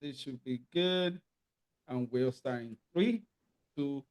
This should be good. And we'll start in three, two,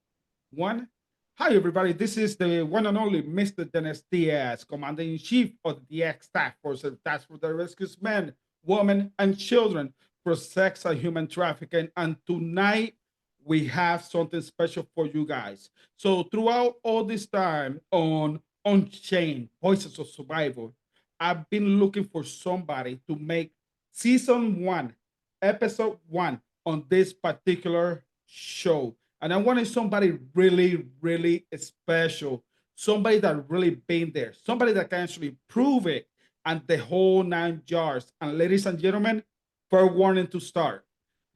one. Hi, everybody. This is the one and only Mr. Dennis Diaz, Commander in Chief of the DX Task Force, a task force that rescues men, women, and children from sex and human trafficking. And tonight, we have something special for you guys. So, throughout all this time on Unchained, Voices of Survival, I've been looking for somebody to make season one, episode one on this particular show. And I wanted somebody really, really special, somebody that really been there, somebody that can actually prove it and the whole nine yards. And ladies and gentlemen, fair warning to start.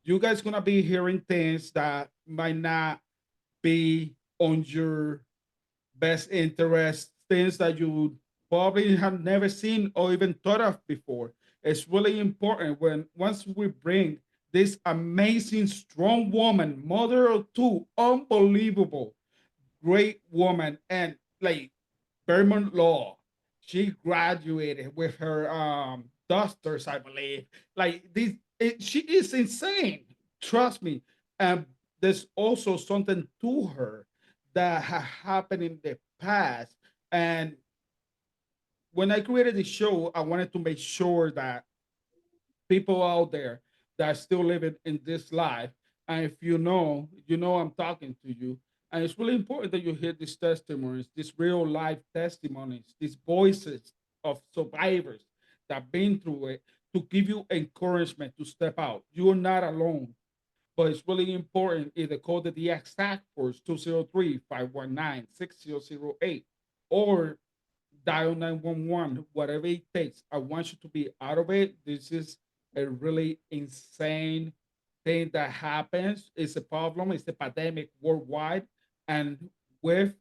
You guys gonna be hearing things that might not be on your best interest, things that you probably have never seen or even thought of before. It's really important when once we bring this amazing, strong woman, mother of two, unbelievable, great woman, and like Vermont Law. She graduated with her doctors, I believe. Like this, she is insane. Trust me. And there's also something to her that happened in the past. And when I created the show, I wanted to make sure that people out there that are still living in this life, and if you know I'm talking to you. And it's really important that you hear these testimonies, these real life testimonies, these voices of survivors that have been through it to give you encouragement to step out. You're not alone. But it's really important either call the DX Task Force 203-519-6008 or dial 911, whatever it takes. I want you to be out of it. This is a really insane thing that happens. It's a problem, it's a pandemic worldwide. And with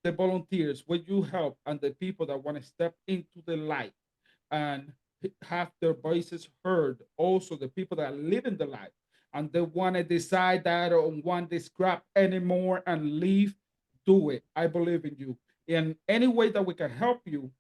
the volunteers, with you help, and the people that want to step into the light and have their voices heard, also the people that live in the light and they want to decide that or want this crap anymore and leave, do it. I believe in you. In any way that we can help you,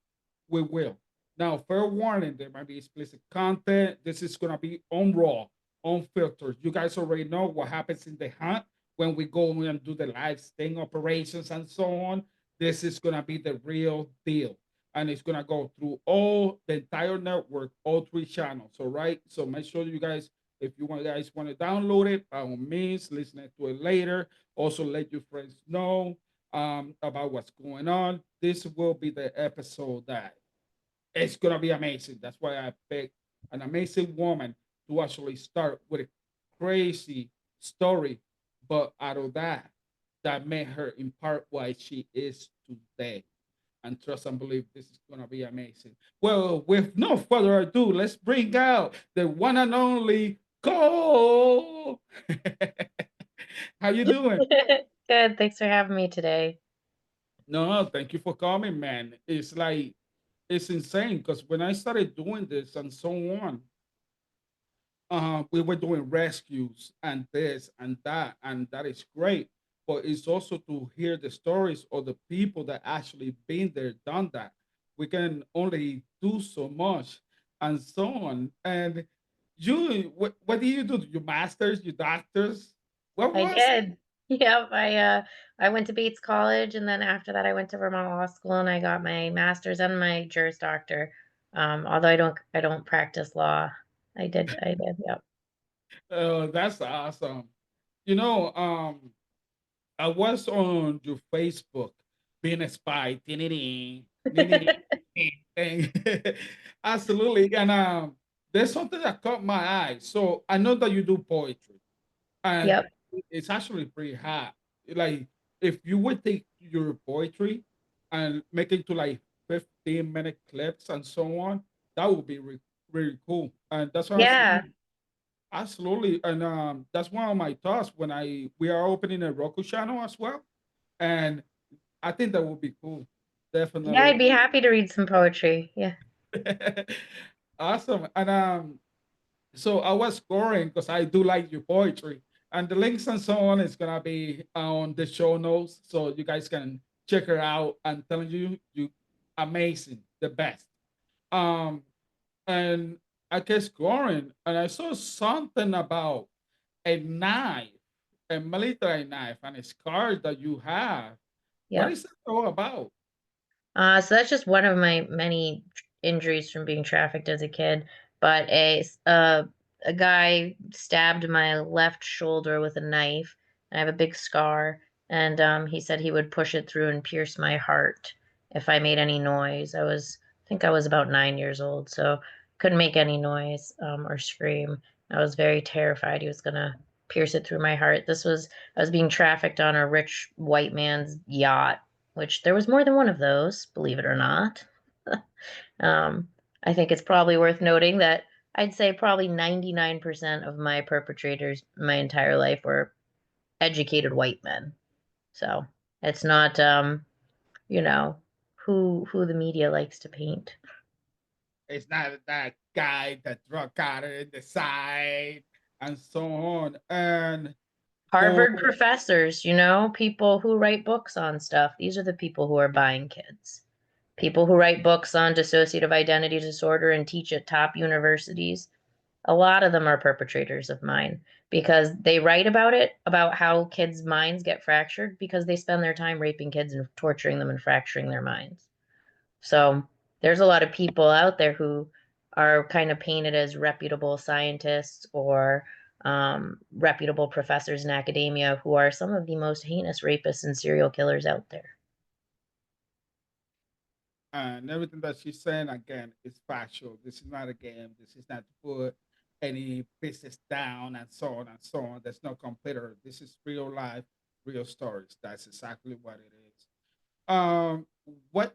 we will. Now, fair warning, there might be explicit content. This is going to be on raw, unfiltered. You guys already know what happens in the hunt when we go and do the live sting operations and so on. This is going to be the real deal. And it's going to go through all the entire network, all three channels. All right. So make sure you guys, if you want guys want to download it, by all means, listen to it later. Also, let your friends know about what's going on. This will be the episode that it's gonna be amazing. That's why I picked an amazing woman to actually start with a crazy story, but out of that, that made her in part why she is today. And trust and believe this is gonna be amazing. Well, with no further ado, let's bring out the one and only Cole. How you doing? Good. Thanks for having me today. No, thank you for coming, man. It's like it's insane because when I started doing this and so on, we were doing rescues and this and that is great. But it's also to hear the stories of the people that actually been there, done that. We can only do so much and so on. And you, what do you do? Your masters, your doctors? What I was did. Yep. I went to Bates College, and then after that I went to Vermont Law School and I got my master's and my Juris Doctor. Although I don't practice law. I did, yep. That's awesome. You know, I was on your Facebook being a spy. And absolutely. And there's something that caught my eye. So I know that you do poetry, and Yep. it's actually pretty hard. Like if you would take your poetry and make it to like 15-minute clips and so on, that would be really cool. And that's what I was Yeah. thinking. Absolutely, and that's one of my thoughts when I we are opening a Roku channel as well, and I think that would be cool. Yeah, Definitely. I'd be happy to read some poetry. Yeah. Awesome. And so I was scoring because I do like your poetry, and the links and so on is gonna be on the show notes, so you guys can check her out. And telling you, you amazing, the best. Um, and I kept scrolling and I saw something about a knife, a military knife, and a scar that you have. What Yep. is that all about? So that's just one of my many injuries from being trafficked as a kid. But a guy stabbed my left shoulder with a knife. I have a big scar, and he said he would push it through and pierce my heart if I made any noise. I think I was about 9 years old, so couldn't make any noise or scream. I was very terrified he was gonna pierce it through my heart. I was being trafficked on a rich white man's yacht, which there was more than one of those, believe it or not. um, I think it's probably worth noting that I'd say probably 99% of my perpetrators my entire life were educated white men. So it's not, you know, who the media likes to paint. It's not that guy that drug out in the side and so on. And for Harvard professors, people who write books on stuff. These are the people who are buying kids. People who write books on dissociative identity disorder and teach at top universities. A lot of them are perpetrators of mine because they write about it, about how kids' minds get fractured because they spend their time raping kids and torturing them and fracturing their minds. So there's a lot of people out there who are kind of painted as reputable scientists or reputable professors in academia who are some of the most heinous rapists and serial killers out there. and everything that she's saying again is factual. This is not a game. This is not to put any business down and so on and so on. There's no computer. This is real life, real stories. That's exactly what it is. What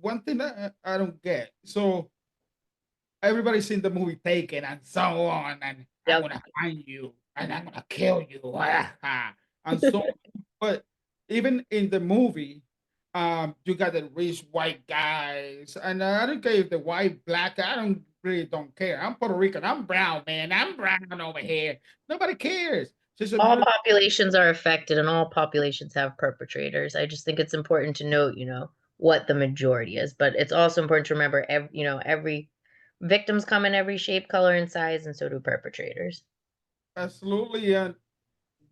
one thing that I don't get. So everybody's seen the movie Taken and so on, and I'm Yep. gonna find you and I'm gonna kill you, and so on. But even in the movie, you got the rich white guys, and I don't care if the white, black, I don't care. I'm Puerto Rican, I'm brown, man, I'm brown over here. Nobody cares. Just a All beautiful. populations are affected and all populations have perpetrators. I just think it's important to note, what the majority is, but it's also important to remember every victims come in every shape, color, and size, and so do perpetrators. Absolutely. And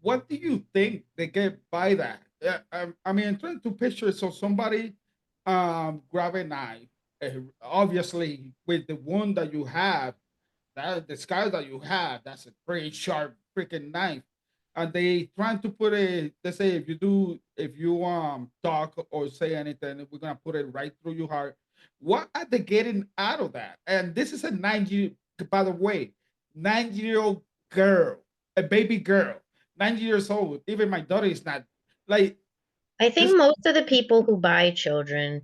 what do you think they get by that? Yeah, I mean, I'm trying to picture. So somebody grab a knife, obviously with the wound that you have, that the scar that you have, that's a pretty sharp freaking knife. And they trying to put a, they say if you talk or say anything, we're gonna put it right through your heart. What are they getting out of that? And this is a 9 year, by the way, 9 year old girl, a baby girl, 9 years old. Even my daughter is not like I this. think most of the people who buy children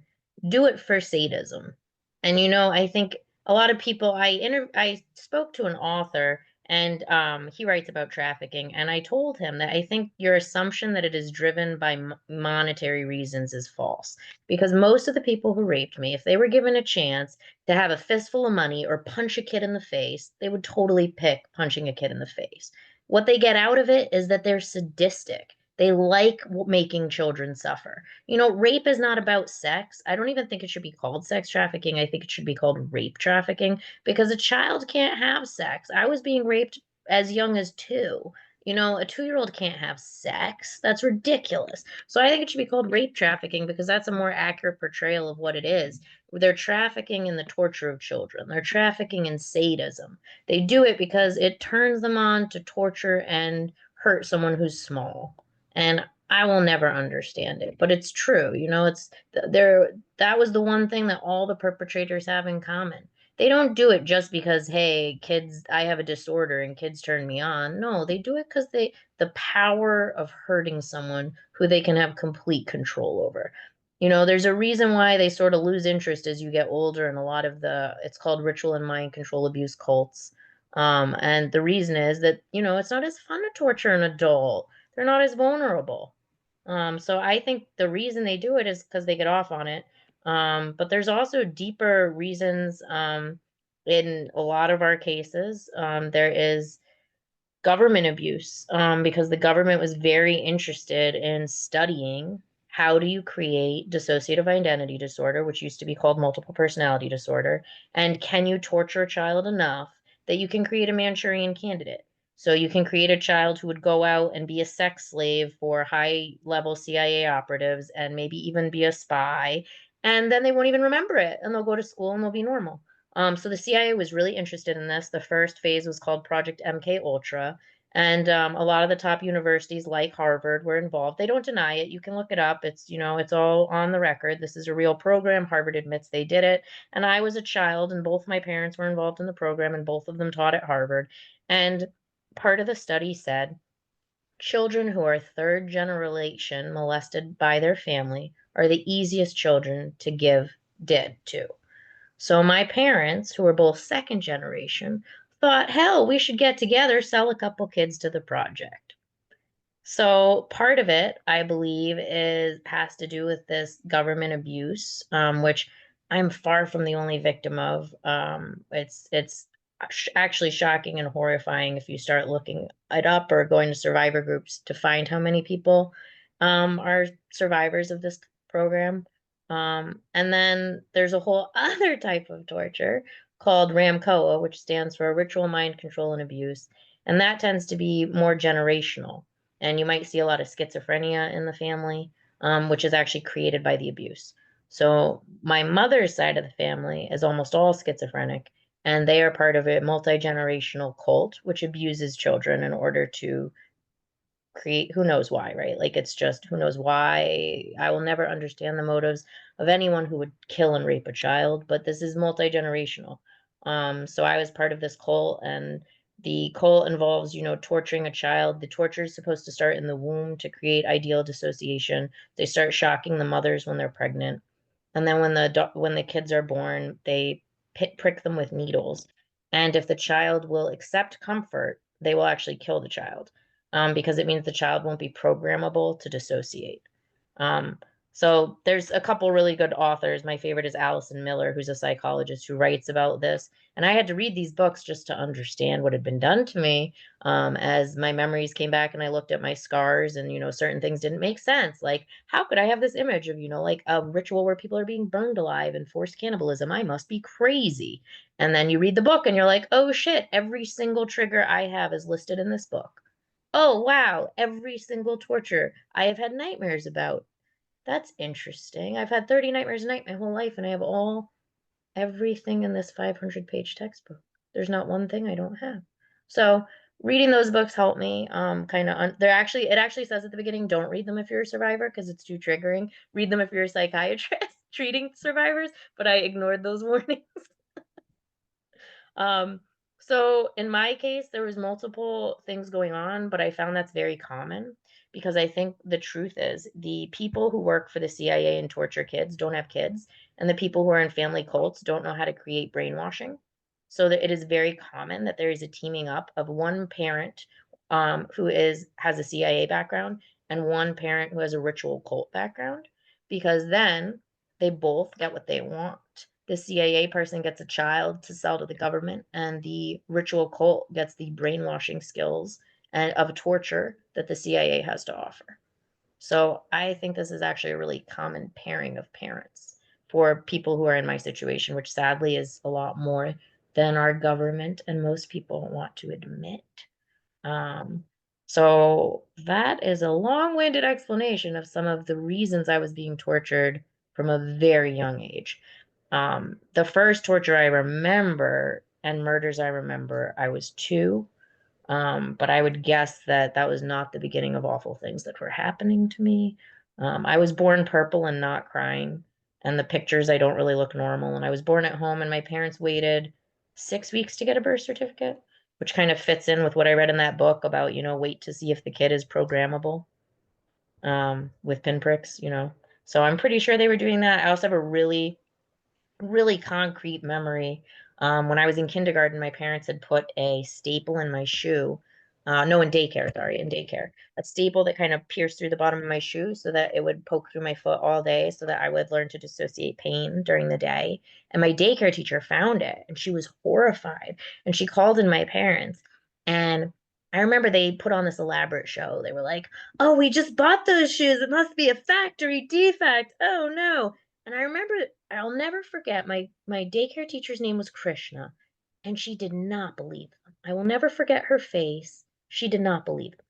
do it for sadism. And I think a lot of people I spoke to an author and he writes about trafficking and I told him that I think your assumption that it is driven by monetary reasons is false. Because most of the people who raped me, if they were given a chance to have a fistful of money or punch a kid in the face, they would totally pick punching a kid in the face. What they get out of it is that they're sadistic. They like making children suffer. Rape is not about sex. I don't even think it should be called sex trafficking. I think it should be called rape trafficking because a child can't have sex. I was being raped as young as 2. A 2-year-old can't have sex. That's ridiculous. So I think it should be called rape trafficking because that's a more accurate portrayal of what it is. They're trafficking in the torture of children. They're trafficking in sadism. They do it because it turns them on to torture and hurt someone who's small, and I will never understand it, but it's true. It's there. That was the one thing that all the perpetrators have in common. They don't do it just because, hey, kids, I have a disorder and kids turn me on. No, they do it because the power of hurting someone who they can have complete control over. There's a reason why they sort of lose interest as you get older, and a lot of it's called ritual and mind control abuse cults. And the reason is that, it's not as fun to torture an adult. They're not as vulnerable. So I think the reason they do it is because they get off on it. But there's also deeper reasons in a lot of our cases. There is government abuse because the government was very interested in studying how do you create dissociative identity disorder, which used to be called multiple personality disorder, and can you torture a child enough that you can create a Manchurian candidate? So you can create a child who would go out and be a sex slave for high-level CIA operatives and maybe even be a spy, and then they won't even remember it, and they'll go to school and they'll be normal. So the CIA was really interested in this. The first phase was called Project MK Ultra, and a lot of the top universities like Harvard were involved. They don't deny it. You can look it up. It's, it's all on the record. This is a real program. Harvard admits they did it. And I was a child, and both my parents were involved in the program, and both of them taught at Harvard. And part of the study said children who are third generation molested by their family are the easiest children to give did to. So my parents, who were both second generation, thought, hell, we should get together, sell a couple kids to the project. So part of it, I believe, is has to do with this government abuse, which I'm far from the only victim of. It's actually shocking and horrifying if you start looking it up or going to survivor groups to find how many people are survivors of this program. And then there's a whole other type of torture called RAMCOA, which stands for Ritual Mind Control and Abuse, and that tends to be more generational, and you might see a lot of schizophrenia in the family, which is actually created by the abuse. So my mother's side of the family is almost all schizophrenic, and they are part of a multi-generational cult which abuses children in order to create who knows why, right? Like it's just who knows why. I will never understand the motives of anyone who would kill and rape a child, but this is multi-generational. So I was part of this cult, and the cult involves, torturing a child. The torture is supposed to start in the womb to create ideal dissociation. They start shocking the mothers when they're pregnant. And then when the kids are born, they prick them with needles. And if the child will accept comfort, they will actually kill the child, because it means the child won't be programmable to dissociate. Um, so there's a couple really good authors. My favorite is Allison Miller, who's a psychologist who writes about this. And I had to read these books just to understand what had been done to me, as my memories came back and I looked at my scars, and, certain things didn't make sense. Like, how could I have this image of, like a ritual where people are being burned alive and forced cannibalism? I must be crazy. And then you read the book and you're like, oh shit, every single trigger I have is listed in this book. Oh, wow, every single torture I have had nightmares about. That's interesting. I've had 30 nightmares a night my whole life, and I have everything in this 500-page textbook. There's not one thing I don't have. So reading those books helped me. Kind of, it actually says at the beginning, don't read them if you're a survivor because it's too triggering. Read them if you're a psychiatrist treating survivors, but I ignored those warnings. Um, so in my case, there was multiple things going on, but I found that's very common because I think the truth is the people who work for the CIA and torture kids don't have kids, and the people who are in family cults don't know how to create brainwashing. So that it is very common that there is a teaming up of one parent, who has a CIA background, and one parent who has a ritual cult background, because then they both get what they want. The CIA person gets a child to sell to the government, and the ritual cult gets the brainwashing skills and of torture that the CIA has to offer. So I think this is actually a really common pairing of parents for people who are in my situation, which sadly is a lot more than our government and most people want to admit. Um, so that is a long-winded explanation of some of the reasons I was being tortured from a very young age. The first torture I remember and murders I remember, I was 2. But I would guess that that was not the beginning of awful things that were happening to me. I was born purple and not crying, and the pictures I don't really look normal. And I was born at home, and my parents waited 6 weeks to get a birth certificate, which kind of fits in with what I read in that book about, wait to see if the kid is programmable, with pinpricks. So I'm pretty sure they were doing that. I also have a really concrete memory. When I was in kindergarten, my parents had put a staple in my shoe. No, in daycare, sorry, in daycare. A staple that kind of pierced through the bottom of my shoe so that it would poke through my foot all day so that I would learn to dissociate pain during the day. And my daycare teacher found it and she was horrified. And she called in my parents. And I remember they put on this elaborate show. They were like, "Oh, we just bought those shoes. It must be a factory defect. Oh no." And I remember I'll never forget my daycare teacher's name was Krishna, and she did not believe them. I will never forget her face. She did not believe them.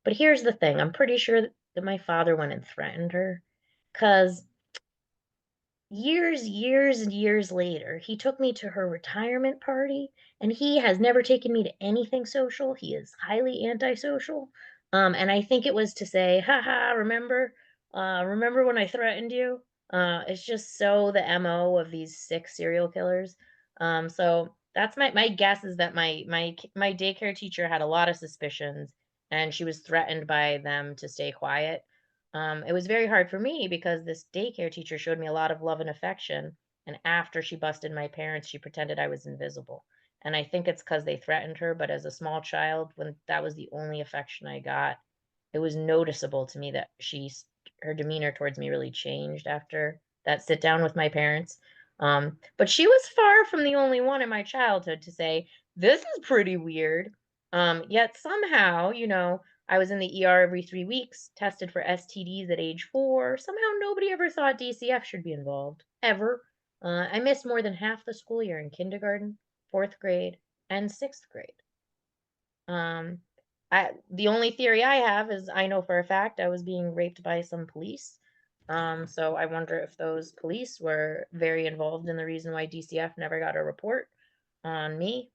But here's the thing. I'm pretty sure that my father went and threatened her cuz years and years later, he took me to her retirement party, and he has never taken me to anything social. He is highly antisocial. And I think it was to say, haha, remember when I threatened you? It's just so the MO of these sick serial killers. So that's my guess is that my daycare teacher had a lot of suspicions and she was threatened by them to stay quiet. It was very hard for me because this daycare teacher showed me a lot of love and affection. And after she busted my parents, she pretended I was invisible. And I think it's because they threatened her. But as a small child, when that was the only affection I got, it was noticeable to me that her demeanor towards me really changed after that sit down with my parents. But she was far from the only one in my childhood to say, this is pretty weird. Yet somehow, I was in the ER every 3 weeks, tested for STDs at age 4. Somehow nobody ever thought DCF should be involved, ever. I missed more than half the school year in kindergarten, fourth grade, and sixth grade. The only theory I have is I know for a fact I was being raped by some police. So I wonder if those police were very involved in the reason why DCF never got a report on me.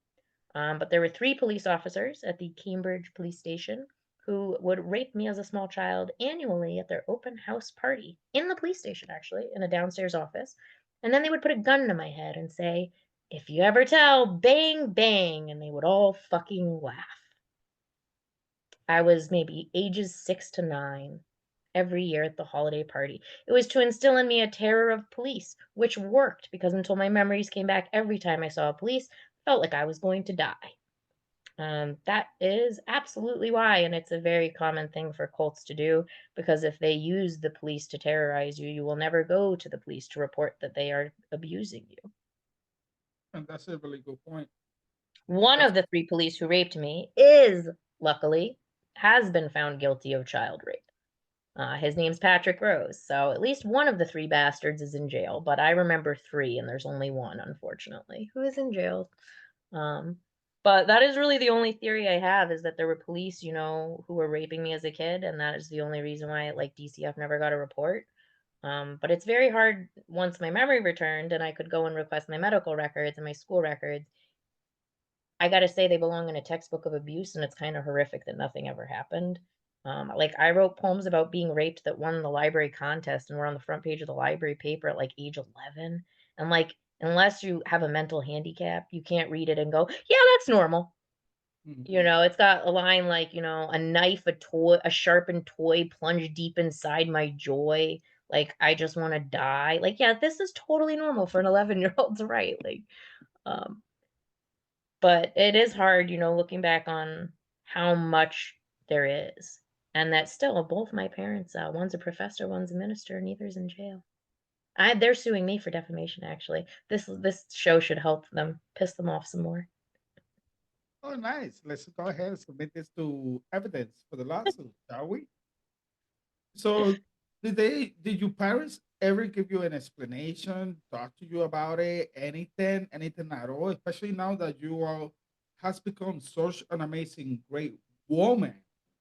But there were 3 police officers at the Cambridge police station who would rape me as a small child annually at their open house party in the police station, actually, in a downstairs office. And then they would put a gun to my head and say, if you ever tell, bang, bang. And they would all fucking laugh. I was maybe ages 6 to 9 every year at the holiday party. It was to instill in me a terror of police, which worked because until my memories came back every time I saw a police, I felt like I was going to die. That is absolutely why, and it's a very common thing for cults to do because if they use the police to terrorize you, you will never go to the police to report that they are abusing you. And that's a really good point. One That's of the 3 police who raped me is, luckily, has been found guilty of child rape. His name's Patrick Rose, so at least one of the 3 bastards is in jail, but I remember 3, and there's only one, unfortunately, who is in jail. Um, but that is really the only theory I have is that there were police, who were raping me as a kid, and that is the only reason why, like, DCF never got a report. But it's very hard once my memory returned and I could go and request my medical records and my school records. I gotta say they belong in a textbook of abuse, and it's kind of horrific that nothing ever happened. Like I wrote poems about being raped that won the library contest and were on the front page of the library paper at like age 11. And like, unless you have a mental handicap, you can't read it and go, yeah, that's normal. mhm. It's got a line like, a knife, a toy, a sharpened toy plunged deep inside my joy. Like, I just want to die. Like, yeah, this is totally normal for an 11-year-old to write. Like, um, but it is hard, looking back on how much there is. And that still both my parents, one's a professor, one's a minister, neither's in jail. They're suing me for defamation, actually. This show should help them, piss them off some more. Oh, nice. Let's go ahead and submit this to evidence for the lawsuit, shall we? So, did your parents ever give you an explanation, talk to you about it, anything at all? Especially now that you all has become such an amazing, great woman.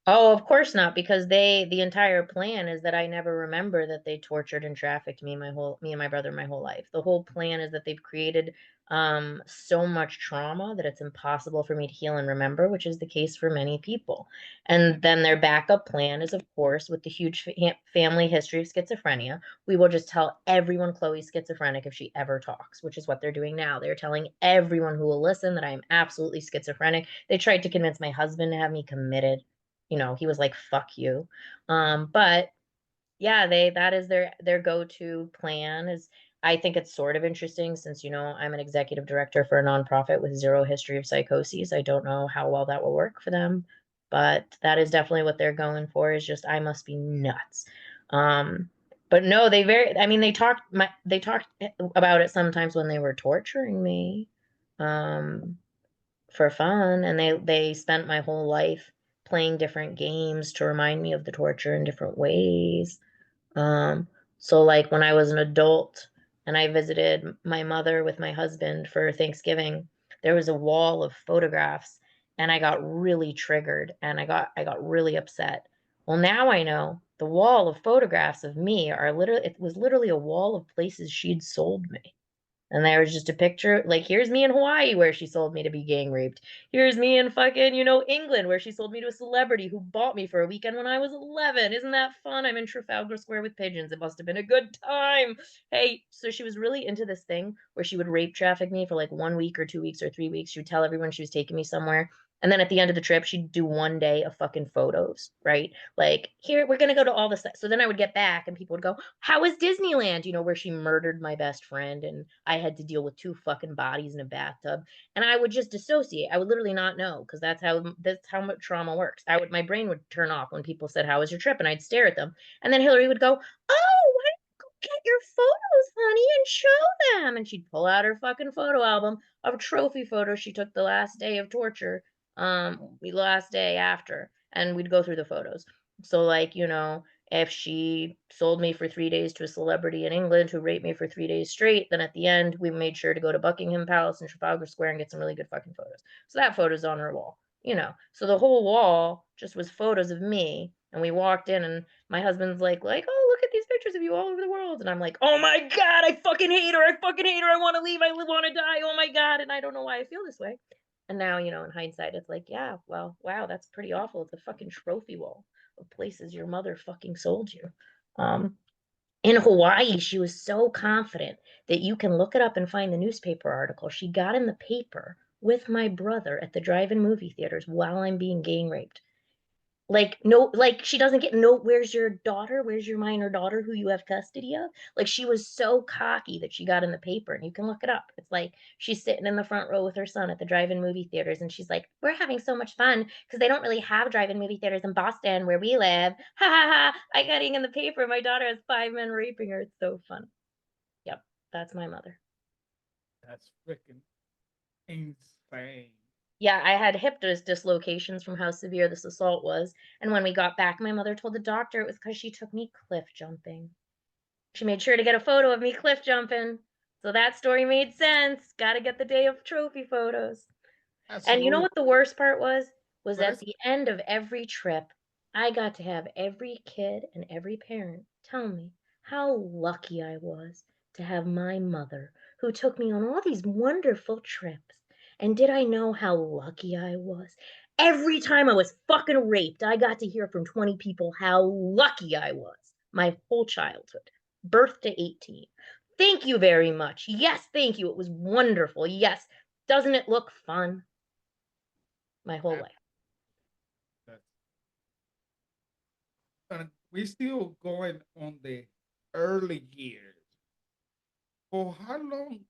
Oh, of course not, because the entire plan is that I never remember that they tortured and trafficked me and my brother my whole life. The whole plan is that they've created so much trauma that it's impossible for me to heal and remember, which is the case for many people. And then their backup plan is, of course, with the huge family history of schizophrenia, we will just tell everyone Chloe's schizophrenic if she ever talks, which is what they're doing now. They're telling everyone who will listen that I am absolutely schizophrenic. They tried to convince my husband to have me committed. He was like, "Fuck you." But yeah, that is their go-to plan is I think it's sort of interesting since, I'm an executive director for a nonprofit with zero history of psychoses. I don't know how well that will work for them, but that is definitely what they're going for is just I must be nuts. But no, I mean they talked about it sometimes when they were torturing me. Um for fun, and they spent my whole life playing different games to remind me of the torture in different ways. Um, so like when I was an adult and I visited my mother with my husband for Thanksgiving, there was a wall of photographs and I got really triggered and I got really upset. Well, now I know the wall of photographs of me are literally it was literally a wall of places she'd sold me. And there was just a picture, like, here's me in Hawaii where she sold me to be gang raped. Here's me in fucking, England where she sold me to a celebrity who bought me for a weekend when I was 11. Isn't that fun? I'm in Trafalgar Square with pigeons. It must have been a good time. Hey, so she was really into this thing where she would rape traffic me for like 1 week or 2 weeks or 3 weeks. She would tell everyone she was taking me somewhere. And then at the end of the trip, she'd do one day of fucking photos, right? Like, here, we're gonna go to all this. So then I would get back and people would go, how was Disneyland? Where she murdered my best friend and I had to deal with two fucking bodies in a bathtub. And I would just dissociate. I would literally not know because that's how much trauma works. My brain would turn off when people said, how was your trip? And I'd stare at them. And then Hillary would go, oh, why don't you go get your photos, honey, and show them? And she'd pull out her fucking photo album of trophy photos she took the last day of torture, the last day after. And we'd go through the photos. So, like, if she sold me for 3 days to a celebrity in England who raped me for 3 days straight, then at the end we made sure to go to Buckingham Palace and Trafalgar Square and get some really good fucking photos. So that photo's on her wall. So the whole wall just was photos of me. And we walked in and my husband's like, oh, look at these pictures of you all over the world. And I'm like, oh my God, I fucking hate her. I fucking hate her. I want to leave. I want to die. Oh my God. And I don't know why I feel this way. And now, in hindsight, it's like, yeah, well, wow, that's pretty awful. It's a fucking trophy wall of places your mother fucking sold you. Um, in Hawaii, she was so confident that you can look it up and find the newspaper article. She got in the paper with my brother at the drive-in movie theaters while I'm being gang raped. Like, no, like she doesn't get no, where's your daughter? Where's your minor daughter who you have custody of? Like she was so cocky that she got in the paper and you can look it up. It's like she's sitting in the front row with her son at the drive-in movie theaters and she's like, we're having so much fun because they don't really have drive-in movie theaters in Boston where we live. Ha ha ha. I got in the paper. My daughter has 5 men raping her. It's so fun. Yep. That's my mother. That's freaking insane. Yeah, I had hip dislocations from how severe this assault was. And when we got back, my mother told the doctor it was because she took me cliff jumping. She made sure to get a photo of me cliff jumping. So that story made sense. Got to get the day of trophy photos. And you know Absolutely. what the worst part was? Was What at is the end of every trip, I got to have every kid and every parent tell me how lucky I was to have my mother who took me on all these wonderful trips. And did I know how lucky I was? Every time I was fucking raped, I got to hear from 20 people how lucky I was. My whole childhood, birth to 18. Thank you very much. Yes, thank you. It was wonderful. Yes. Doesn't it look fun? My whole that? life. That's and we still going on the early years. For how long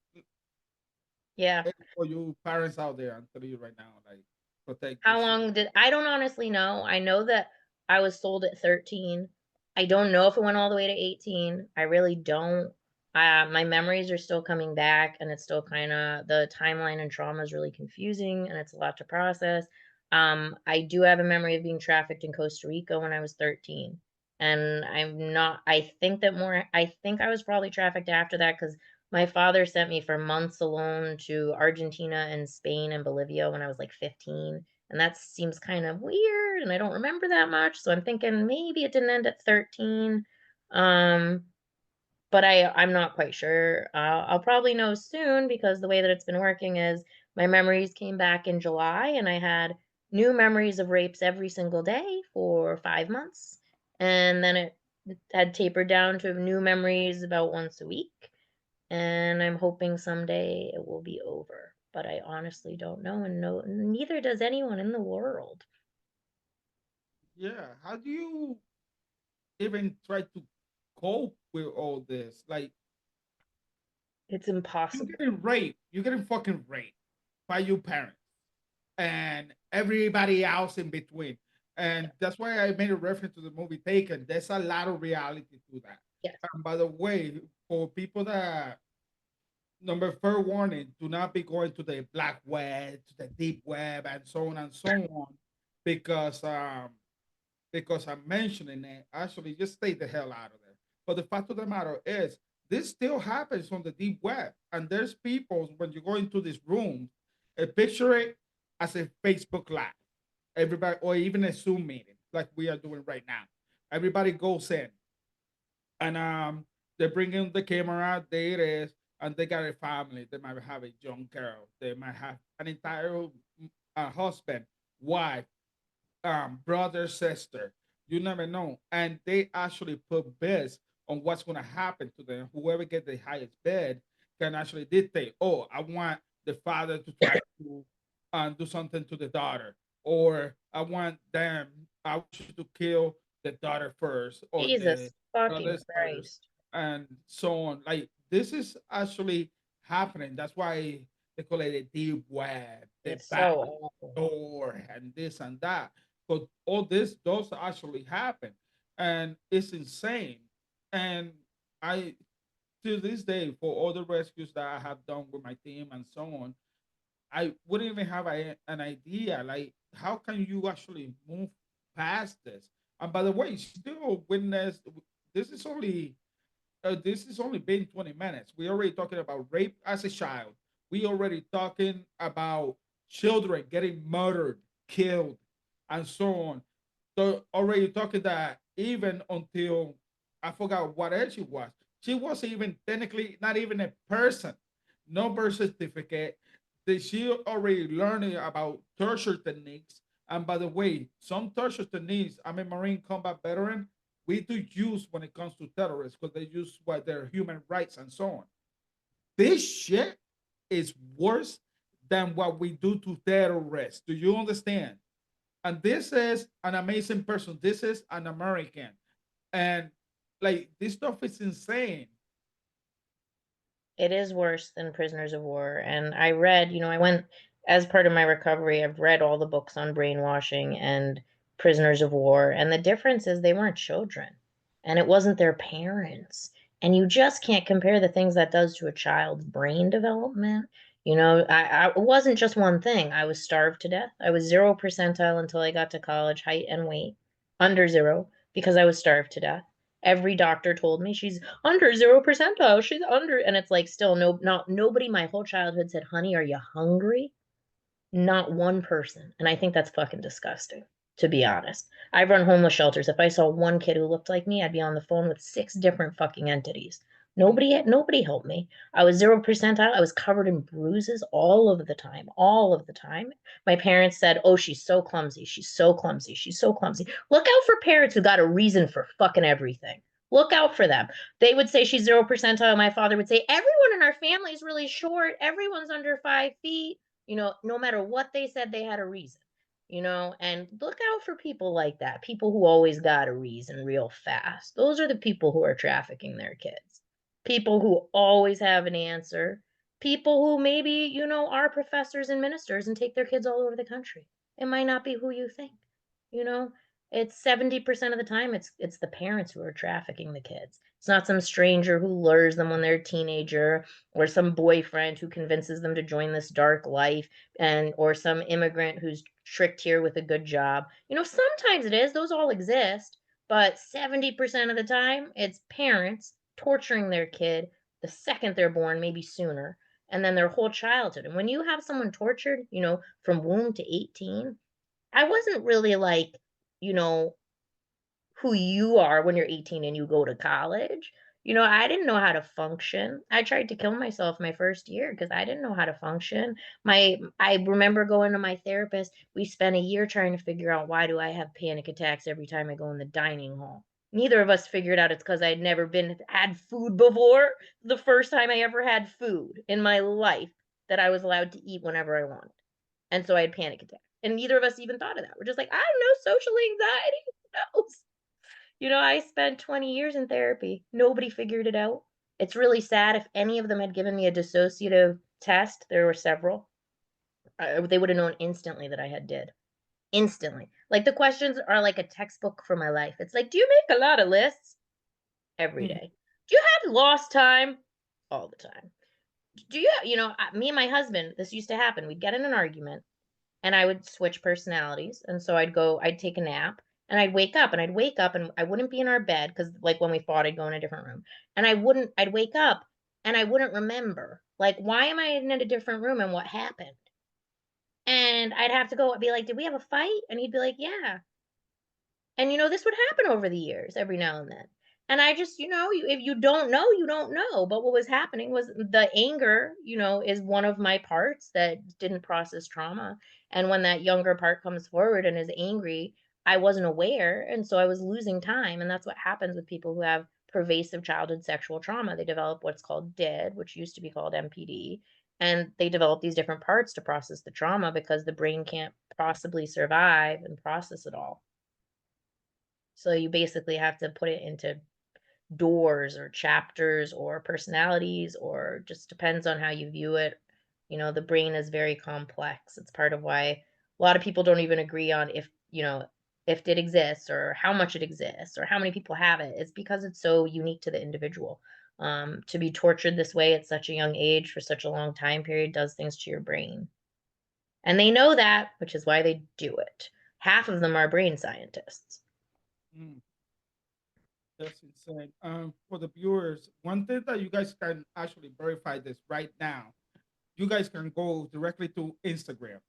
Yeah. for you parents out there, I'm telling you right now, like protect your How long did I don't honestly know. I know that I was sold at 13. I don't know if it went all the way to 18. I really don't. My memories are still coming back and it's still kind of the timeline and trauma is really confusing and it's a lot to process. I do have a memory of being trafficked in Costa Rica when I was 13. And I think I was probably trafficked after that because my father sent me for months alone to Argentina and Spain and Bolivia when I was like 15 and that seems kind of weird and I don't remember that much. So I'm thinking maybe it didn't end at 13. Um, but I'm not quite sure. I'll probably know soon because the way that it's been working is my memories came back in July and I had new memories of rapes every single day for 5 months. And then it had tapered down to new memories about once a week and I'm hoping someday it will be over. But I honestly don't know, and no, neither does anyone in the world. yeah. How do you even try to cope with all this? Like It's you impossible. getting raped, you getting fucking raped by your parents and everybody else in between. And that's why I made a reference to the movie Taken. There's a lot of reality to that. Yes. And by the way, for people that number fair warning: do not be going to the black web, to the deep web, and so on and so on, because I'm mentioning it. Actually, just stay the hell out of there. But the fact of the matter is, this still happens on the deep web, and there's people when you go into this room, picture it as a Facebook Live, everybody, or even a Zoom meeting like we are doing right now. Everybody goes in, and they bring in the camera. There it is, and they got a family. They might have a young girl. They might have an entire husband, wife, brother, sister. You never know. And they actually put bids on what's going to happen to them. Whoever gets the highest bid can actually dictate, oh, I want the father to try to do something to the daughter, or I want them, I want you to kill the daughter first, or the Jesus fucking brothers first, Christ. and so on. Like, this is actually happening. That's why they call it a deep web, the It's back so awful. door, and this and that. But all this does actually happen, and it's insane. And I, to this day, for all the rescues that I have done with my team and so on, I wouldn't even have an idea. Like, how can you actually move past this? And by the way, still witness. This is only this is only been 20 minutes. We already talking about rape as a child. We already talking about children getting murdered, killed, and so on. So already talking that even until I forgot what age she wasn't even technically not even a person, no birth certificate. That she already learning about torture techniques. And by the way, some torture techniques, I'm a Marine combat veteran, we do use when it comes to terrorists because they use what their human rights and so on. This shit is worse than what we do to terrorists. Do you understand? And this is an amazing person. This is an American. And like, this stuff is insane. It is worse than prisoners of war. And I read, I went as part of my recovery, I've read all the books on brainwashing and prisoners of war. And the difference is they weren't children and it wasn't their parents. And you just can't compare the things that does to a child's brain development. It wasn't just one thing. I was starved to death. I was 0 percentile until I got to college, height and weight, under zero, because I was starved to death. Every doctor told me she's under 0 percentile. She's under, and it's like still not nobody my whole childhood said, honey, are you hungry? Not one person. And I think that's fucking disgusting, to be honest. I run homeless shelters. If I saw one kid who looked like me, I'd be on the phone with 6 different fucking entities. Nobody helped me. I was 0 percentile. I was covered in bruises all of the time. All of the time. My parents said, oh, she's so clumsy. She's so clumsy. She's so clumsy. Look out for parents who got a reason for fucking everything. Look out for them. They would say she's 0 percentile. My father would say, everyone in our family is really short. Everyone's under 5 feet. No matter what they said, they had a reason, and look out for people like that, people who always got a reason real fast. Those are the people who are trafficking their kids. People who always have an answer. People who maybe, are professors and ministers and take their kids all over the country. It might not be who you think, you know? It's 70% of the time it's the parents who are trafficking the kids. It's not some stranger who lures them when they're a teenager or some boyfriend who convinces them to join this dark life and or some immigrant who's tricked here with a good job. Sometimes it is, those all exist, but 70% of the time it's parents torturing their kid the second they're born, maybe sooner, and then their whole childhood. And when you have someone tortured, from womb to 18, I wasn't really like, you know, who you are when you're 18 and you go to college. I didn't know how to function. I tried to kill myself my first year because I didn't know how to function. I remember going to my therapist. We spent a year trying to figure out why do I have panic attacks every time I go in the dining hall. Neither of us figured out it's because I'd never been had food before. The first time I ever had food in my life that I was allowed to eat whenever I wanted. And so I had panic attacks. And neither of us even thought of that. We're just like, I don't know, social anxiety. Who knows? I spent 20 years in therapy. Nobody figured it out. It's really sad. If any of them had given me a dissociative test, there were several, they would have known instantly that I had did. Instantly. Like the questions are like a textbook for my life. It's like, do you make a lot of lists? Every Mhm. day. Do you have lost time? All the time. Do me and my husband, this used to happen. We'd get in an argument and I would switch personalities. And so I'd take a nap and I'd wake up and I wouldn't be in our bed because, like, when we fought, I'd go in a different room. And I'd wake up and I wouldn't remember, like, why am I in a different room and what happened? And I'd have to go and be like, did we have a fight? And he'd be like, yeah. And, this would happen over the years every now and then. And I just, if you don't know, you don't know. But what was happening was the anger, is one of my parts that didn't process trauma. And when that younger part comes forward and is angry, I wasn't aware. And so I was losing time. And that's what happens with people who have pervasive childhood sexual trauma. They develop what's called DID, which used to be called MPD. And they develop these different parts to process the trauma because the brain can't possibly survive and process it all. So you basically have to put it into doors or chapters or personalities, or just depends on how you view it. The brain is very complex. It's part of why a lot of people don't even agree on if it exists or how much it exists or how many people have it. It's because it's so unique to the individual. To be tortured this way at such a young age for such a long time period does things to your brain. And they know that, which is why they do it. Half of them are brain scientists. Mm, that's insane. For the viewers, one thing that you guys can actually verify this right now, you guys can go directly to Instagram.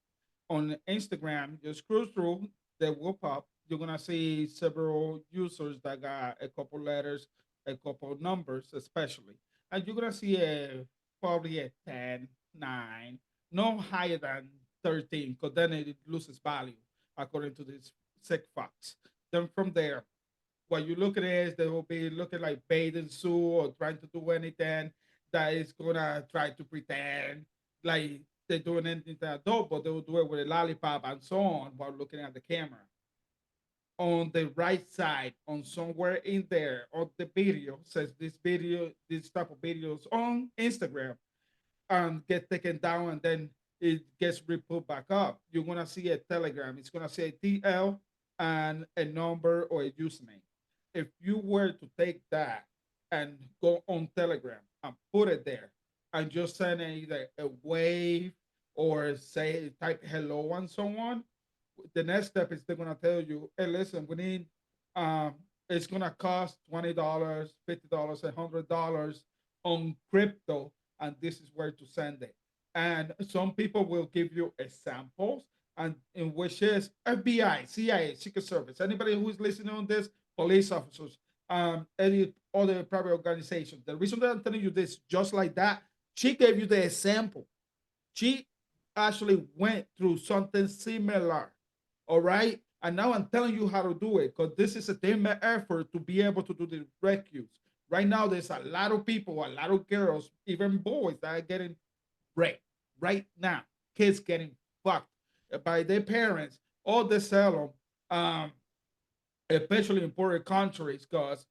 On Instagram, you scroll through, they will pop. You're gonna see several users that got a couple letters, a couple numbers, especially, and you're gonna see probably a 10, 9, no higher than 13, because then it loses value according to this sick fox. Then from there, what you look at is they will be looking like bathing suit or trying to do anything that is gonna try to pretend like they're doing anything to adult, but they will do it with a lollipop and so on while looking at the camera. On the right side, on somewhere in there, on the video says this type of videos on Instagram get taken down and then it gets put back up. You're gonna see a Telegram. It's gonna say TL and a number or a username. If you were to take that and go on Telegram and put it there and just send either a wave or say type hello and so on, the next step is they're gonna tell you, hey, listen, we need um it's gonna cost $20, $50, $100 on crypto, and this is where to send it. And some people will give you examples, and in which is FBI, CIA, Secret Service, anybody who is listening on this, police officers, any other private organization. The reason that I'm telling you this just like that, she gave you the example. She actually went through something similar. All right. And now I'm telling you how to do it because this is a team effort to be able to do the rescues. Right now, there's a lot of people, a lot of girls, even boys that are getting raped right now. Kids getting fucked by their parents or they sell them, especially in poorer countries because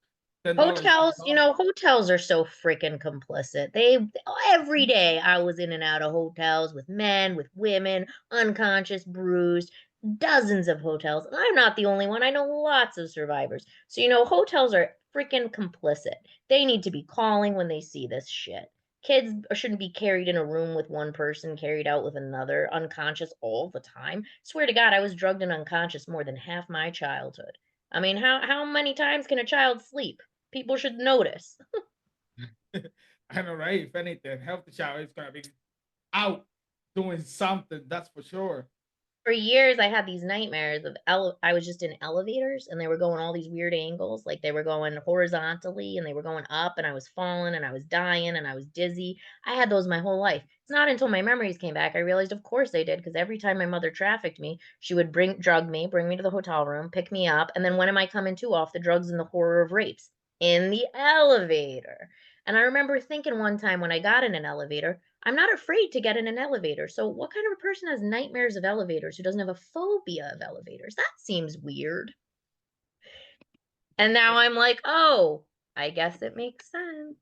$10 is Hotels, $10. hotels are so freaking complicit. Every day I was in and out of hotels with men, with women, unconscious, bruised, dozens of hotels. And I'm not the only one. I know lots of survivors. So, hotels are freaking complicit. They need to be calling when they see this shit. Kids shouldn't be carried in a room with one person, carried out with another, unconscious all the time. Swear to God, I was drugged and unconscious more than half my childhood. I mean, how many times can a child sleep? People should notice. I know, right? If anything, healthy shower is gonna be out doing something. That's for sure. For years, I had these nightmares of I was just in elevators and they were going all these weird angles, like they were going horizontally and they were going up and I was falling and I was dying and I was dizzy. I had those my whole life. It's not until my memories came back I realized of course they did because every time my mother trafficked me, she would bring me to the hotel room, pick me up, and then when am I coming to off the drugs and the horror of rapes? In the elevator. And I remember thinking one time when I got in an elevator, I'm not afraid to get in an elevator. So, what kind of a person has nightmares of elevators who doesn't have a phobia of elevators? That seems weird. And now I'm like, oh, I guess it makes sense.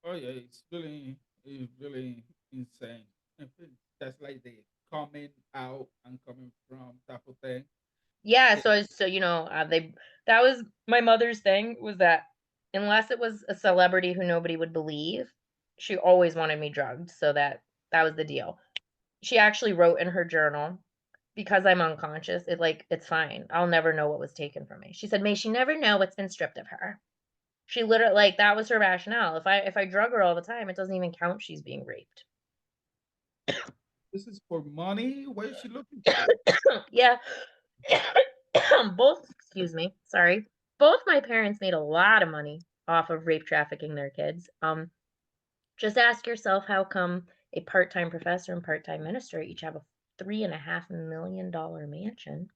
Oh yeah, it's really insane. I think that's like the coming out and coming from type of thing. Yeah, It, so that was my mother's thing was that unless it was a celebrity who nobody would believe, She always wanted me drugged, so that was the deal. She actually wrote in her journal, "Because I'm unconscious, it's fine. I'll never know what was taken from me." She said, "May she never know what's been stripped of her." She literally like, that was her rationale. If I drug her all the time, it doesn't even count she's being raped. This is for money. What is she looking for? Yeah. Both excuse me, sorry. Both my parents made a lot of money off of rape trafficking their kids. Just ask yourself how come a part-time professor and part-time minister each have a $3.5 million mansion.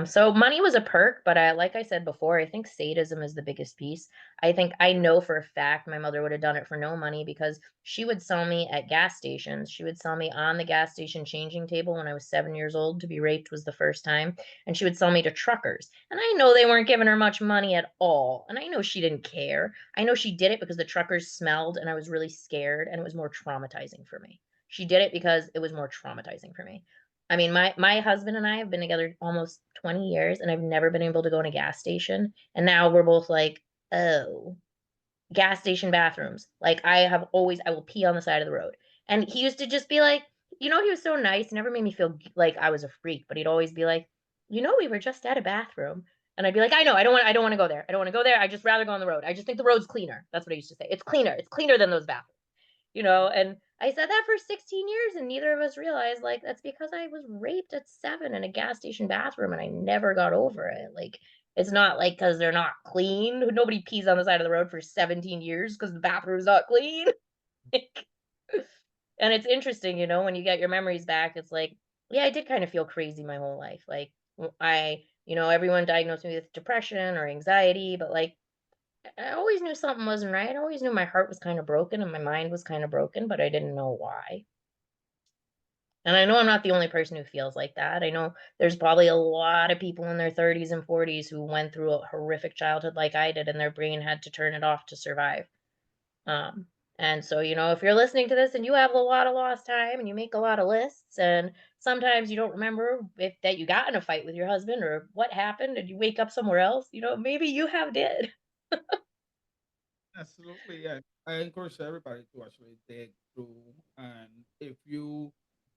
So money was a perk, but like I said before, I think sadism is the biggest piece. I think I know for a fact my mother would have done it for no money because she would sell me at gas stations. She would sell me on the gas station changing table when I was 7 years old. To be raped was the first time. And she would sell me to truckers. And I know they weren't giving her much money at all. And I know she didn't care. I know she did it because the truckers smelled and I was really scared and it was more traumatizing for me. She did it because it was more traumatizing for me. I mean, my husband and I have been together almost 20 years, and I've never been able to go in a gas station, and now we're both like, "Oh, gas station bathrooms." Like, I will pee on the side of the road. And he used to just be like, he was so nice, never made me feel like I was a freak, but he'd always be like, we were just at a bathroom." And I'd be like, "I know, I don't wanna go there. I don't wanna go there. I just rather go on the road. I just think the road's cleaner." That's what I used to say. "It's cleaner. It's cleaner than those bathrooms." And I said that for 16 years and neither of us realized like that's because I was raped at 7 in a gas station bathroom and I never got over it. Like it's not like cuz they're not clean. Nobody pees on the side of the road for 17 years cuz the bathroom's not clean. Like, and it's interesting, when you get your memories back, it's like, yeah, I did kind of feel crazy my whole life. Like everyone diagnosed me with depression or anxiety, but like I always knew something wasn't right. I always knew my heart was kinda broken and my mind was kinda broken, but I didn't know why. And I know I'm not the only person who feels like that. I know there's probably a lot of people in their 30s and 40s who went through a horrific childhood like I did, and their brain had to turn it off to survive. Um, and so, if you're listening to this and you have a lot of lost time and you make a lot of lists, and sometimes you don't remember if that you got in a fight with your husband or what happened, and you wake up somewhere else, maybe you have did. Absolutely, yeah. I encourage everybody to actually dig through, and if you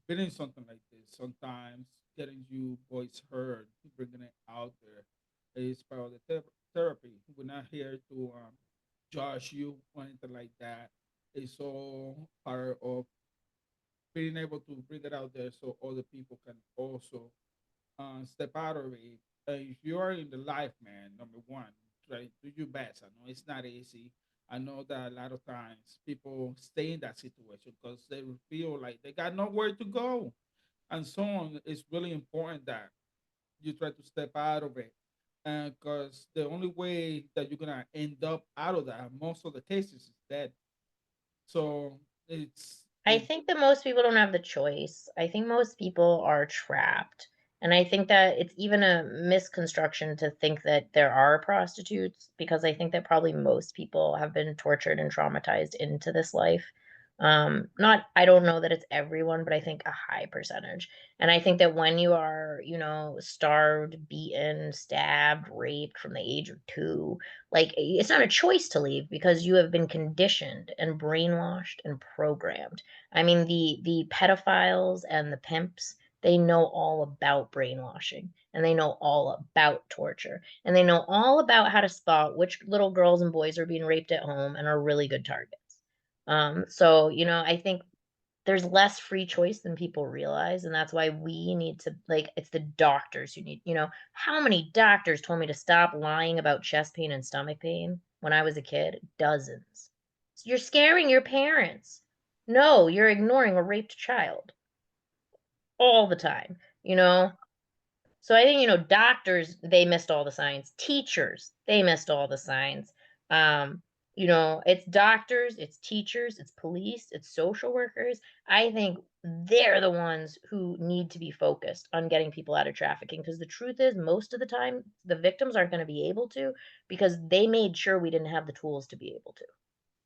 been in something like this, sometimes getting you voice heard, bringing it out there, is part of the therapy. We're not here to judge you or anything like that. It's all part of being able to bring it out there so other people can also step out of it. If you are in the life, man, number one, try do your best. I know it's not easy. I know that a lot of times people stay in that situation because they feel like they got nowhere to go, and so on. It's really important that you try to step out of it, and because the only way that you're gonna end up out of that, most of the cases, is dead. So I it think that most people don't have the choice. I think most people are trapped. And I think that it's even a misconstruction to think that there are prostitutes because I think that probably most people have been tortured and traumatized into this life. Not, I don't know that it's everyone, but I think a high percentage. And I think that when you are, starved, beaten, stabbed, raped from the age of 2, like it's not a choice to leave because you have been conditioned and brainwashed and programmed. I mean, the pedophiles and the pimps, they know all about brainwashing and they know all about torture and they know all about how to spot which little girls and boys are being raped at home and are really good targets. So, I think there's less free choice than people realize, and that's why we need to like it's the doctors who need, how many doctors told me to stop lying about chest pain and stomach pain when I was a kid? Dozens. You're scaring your parents. No, you're ignoring a raped child all the time, you know? So I think, doctors, they missed all the signs. Teachers, they missed all the signs. It's doctors, it's teachers, it's police, it's social workers. I think they're the ones who need to be focused on getting people out of trafficking because the truth is, most of the time, the victims aren't going to be able to because they made sure we didn't have the tools to be able to.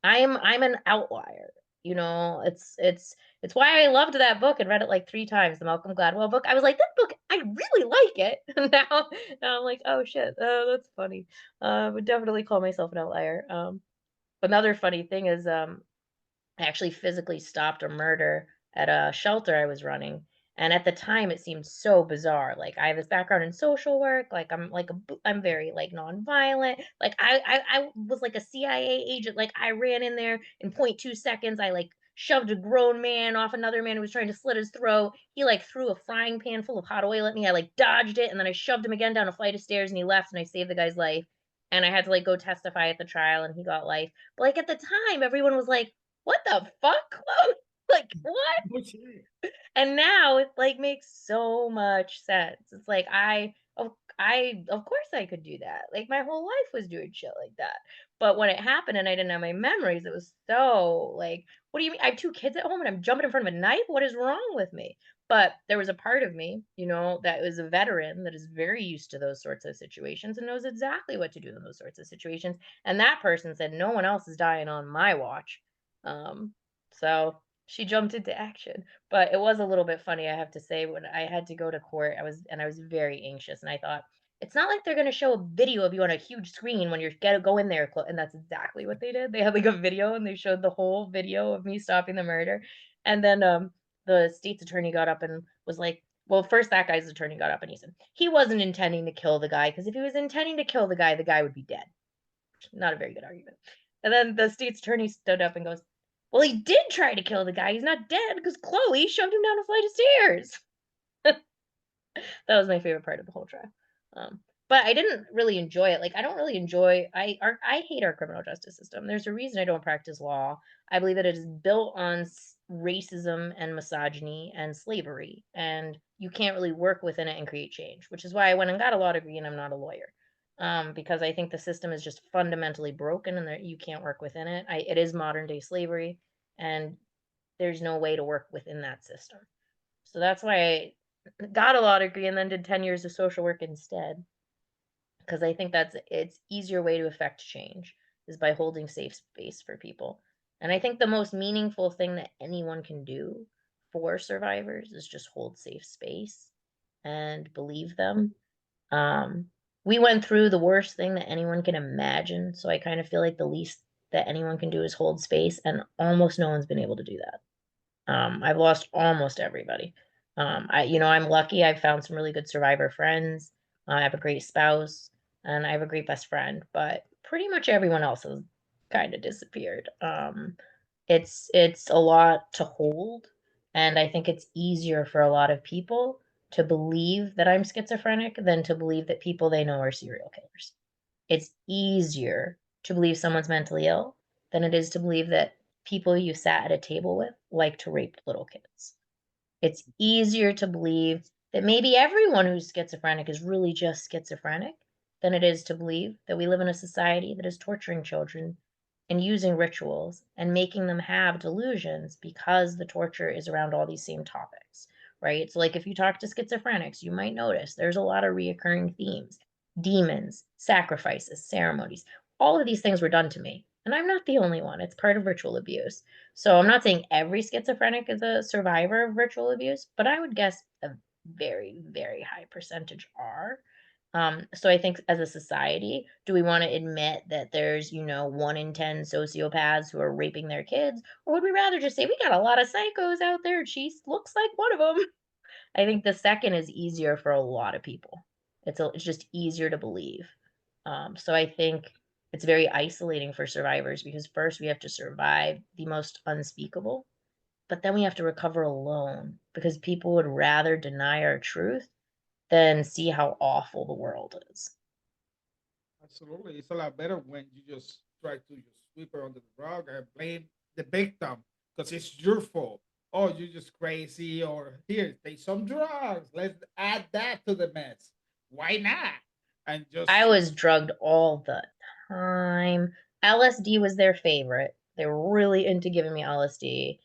I'm an outlier. It's why I loved that book and read it like 3 times, the Malcolm Gladwell book. I was like, "That book, I really like it." Now I'm like, "Oh, shit, that's funny." I would definitely call myself an outlier. Another funny thing is, I actually physically stopped a murder at a shelter I was running, and at the time, it seemed so bizarre. Like, I have this background in social work, like, I'm very, like, nonviolent. Like, I was like a CIA agent. Like, I ran in there in point 0.2 seconds. I, like, shoved a grown man off another man who was trying to slit his throat. He, like, threw a frying pan full of hot oil at me. I, like, dodged it, and then I shoved him again down a flight of stairs, and he left, and I saved the guy's life. And I had to, like, go testify at the trial, and he got life. But, like, at the time, everyone was like, "What the fuck?" Like, "What?" Okay. And now it, like, makes so much sense. It's like, of course I could do that. Like, my whole life was doing shit like that. But when it happened and I didn't have my memories, it was so, like, "What do you mean? I have 2 kids at home and I'm jumping in front of a knife? What is wrong with me?" But there was a part of me, that was a veteran that is very used to those sorts of situations and knows exactly what to do in those sorts of situations, and that person said, "No one else is dying on my watch." So she jumped into action. But it was a little bit funny, I have to say, when I had to go to court, I was very anxious, and I thought, "It's not like they're gonna show a video of you on a huge screen when you're gonna go in there," and that's exactly what they did. They had, like, a video, and they showed the whole video of me stopping the murder, and then, the state's attorney got up and was like, well, first that guy's attorney got up and he said, "He wasn't intending to kill the guy, because if he was intending to kill the guy would be dead." Not a very good argument. And then the state's attorney stood up and goes, "Well, he did try to kill the guy. He's not dead because Chloe shoved him down a flight of stairs." That was my favorite part of the whole trial. Um, but I didn't really enjoy it. Like, I don't really enjoy I hate our criminal justice system. There's a reason I don't practice law. I believe that it is built on racism and misogyny and slavery, and you can't really work within it and create change, which is why I went and got a law degree and I'm not a lawyer. Because I think the system is just fundamentally broken and that you can't work within it. It is modern day slavery, and there's no way to work within that system. So that's why I got a law degree and then did 10 years of social work instead, because I think it's easier way to affect change is by holding safe space for people. And I think the most meaningful thing that anyone can do for survivors is just hold safe space and believe them. Um, we went through the worst thing that anyone can imagine, so I kind of feel like the least that anyone can do is hold space, and almost no one's been able to do that. I've lost almost everybody. I'm lucky. I've found some really good survivor friends. I have a great spouse, and I have a great best friend. But pretty much everyone else has kind of disappeared. It's a lot to hold, and I think it's easier for a lot of people to believe that I'm schizophrenic than to believe that people they know are serial killers. It's easier to believe someone's mentally ill than it is to believe that people you sat at a table with like to rape little kids. It's easier to believe that maybe everyone who's schizophrenic is really just schizophrenic than it is to believe that we live in a society that is torturing children and using rituals and making them have delusions because the torture is around all these same topics, right? So, like, if you talk to schizophrenics, you might notice there's a lot of reoccurring themes: demons, sacrifices, ceremonies. All of these things were done to me. And I'm not the only one. It's part of ritual abuse. So I'm not saying every schizophrenic is a survivor of ritual abuse, but I would guess a very, very high percentage are. So I think as a society, do we want to admit that there's, 1 in 10 sociopaths who are raping their kids? Or would we rather just say we got a lot of psychos out there? She looks like one of them. I think the second is easier for a lot of people. It's just easier to believe. So I think it's very isolating for survivors because first we have to survive the most unspeakable, but then we have to recover alone because people would rather deny our truth than see how awful the world is. Absolutely. It's a lot better when you just try to just sweep her under the rug and blame the victim because it's your fault. Oh, you're just crazy, or here, take some drugs. Let's add that to the mess. Why not? And I just was drugged all the time. LSD was their favorite. They were really into giving me LSD.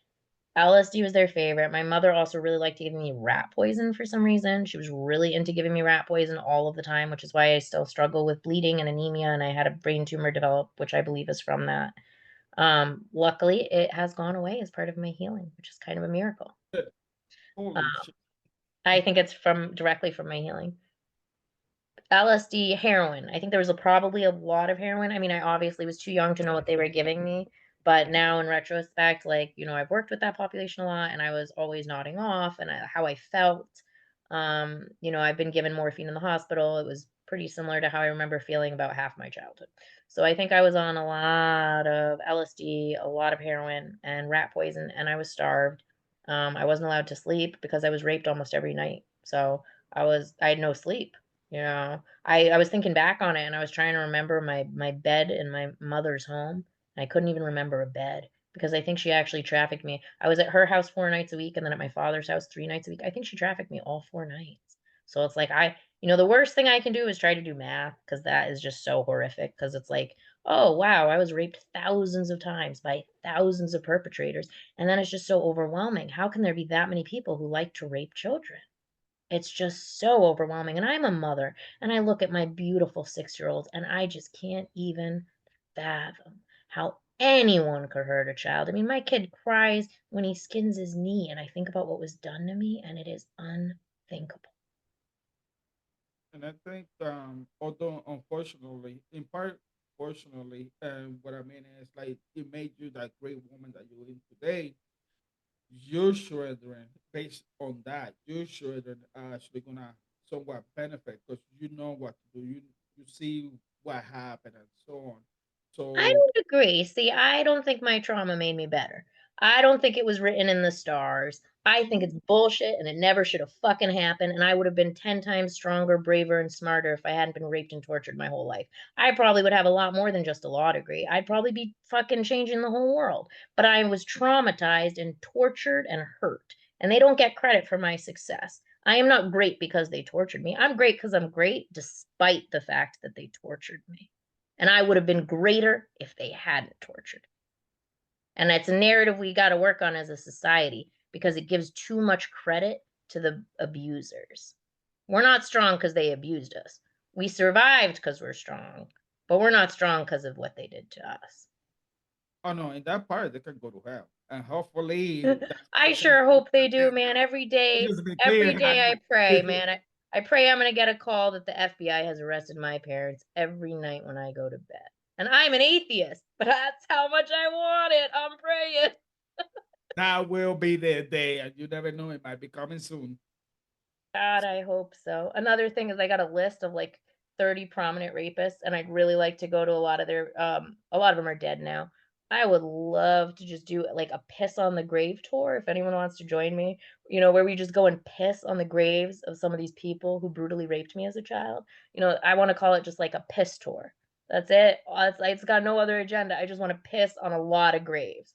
LSD was their favorite. My mother also really liked giving me rat poison for some reason. She was really into giving me rat poison all of the time, which is why I still struggle with bleeding and anemia, and I had a brain tumor develop, which I believe is from that. Luckily, it has gone away as part of my healing, which is kind of a miracle. holy Uh, shit. I think it's from directly from my healing. LSD, heroin. I think there was probably a lot of heroin. I mean, I obviously was too young to know what they were giving me, but now in retrospect, like, I've worked with that population a lot and I was always nodding off and how I felt. I've been given morphine in the hospital. It was pretty similar to how I remember feeling about half my childhood. So I think I was on a lot of LSD, a lot of heroin and rat poison, and I was starved. I wasn't allowed to sleep because I was raped almost every night. So I had no sleep. I was thinking back on it and I was trying to remember my bed in my mother's home, and I couldn't even remember a bed because I think she actually trafficked me. I was at her house 4 nights a week and then at my father's house 3 nights a week. I think she trafficked me all 4 nights. So it's like the worst thing I can do is try to do math because that is just so horrific because it's like, oh wow, I was raped thousands of times by thousands of perpetrators, and then it's just so overwhelming. How can there be that many people who like to rape children? It's just so overwhelming, and I'm a mother, and I look at my beautiful 6-year-old, and I just can't even fathom how anyone could hurt a child. I mean, my kid cries when he skins his knee, and I think about what was done to me, and it is unthinkable. And I think, although unfortunately, in part, fortunately, what I mean is like it made you that great woman that you're in today. Your children, based on that, your children are actually gonna somewhat benefit because you know what to do. You see what happened and so on. I So don't agree. See, I don't think my trauma made me better. I don't think it was written in the stars. I think it's bullshit and it never should have fucking happened. And I would have been 10 times stronger, braver, and smarter if I hadn't been raped and tortured my whole life. I probably would have a lot more than just a law degree. I'd probably be fucking changing the whole world. But I was traumatized and tortured and hurt. And they don't get credit for my success. I am not great because they tortured me. I'm great because I'm great despite the fact that they tortured me. And I would have been greater if they hadn't tortured. And that's a narrative we got to work on as a society because it gives too much credit to the abusers. We're not strong because they abused us. We survived because we're strong, but we're not strong because of what they did to us. oh no, in that part they can go to hell, and hopefully that's I the same sure thing hope they do, again. man. Let's just be Every clear day I that pray, man. I pray I'm gonna get a call that the FBI has arrested my parents every night when I go to bed. And I'm an atheist, but that's how much I want it. I'm praying. that will be the day, and you never know, it might be coming soon. God, I hope so. Another thing is I got a list of like 30 prominent rapists, and I'd really like to go to a lot of them are dead now. I would love to just do like a piss on the grave tour if anyone wants to join me, where we just go and piss on the graves of some of these people who brutally raped me as a child. I want to call it just like a piss tour. That's it. It's got no other agenda. I just want to piss on a lot of graves.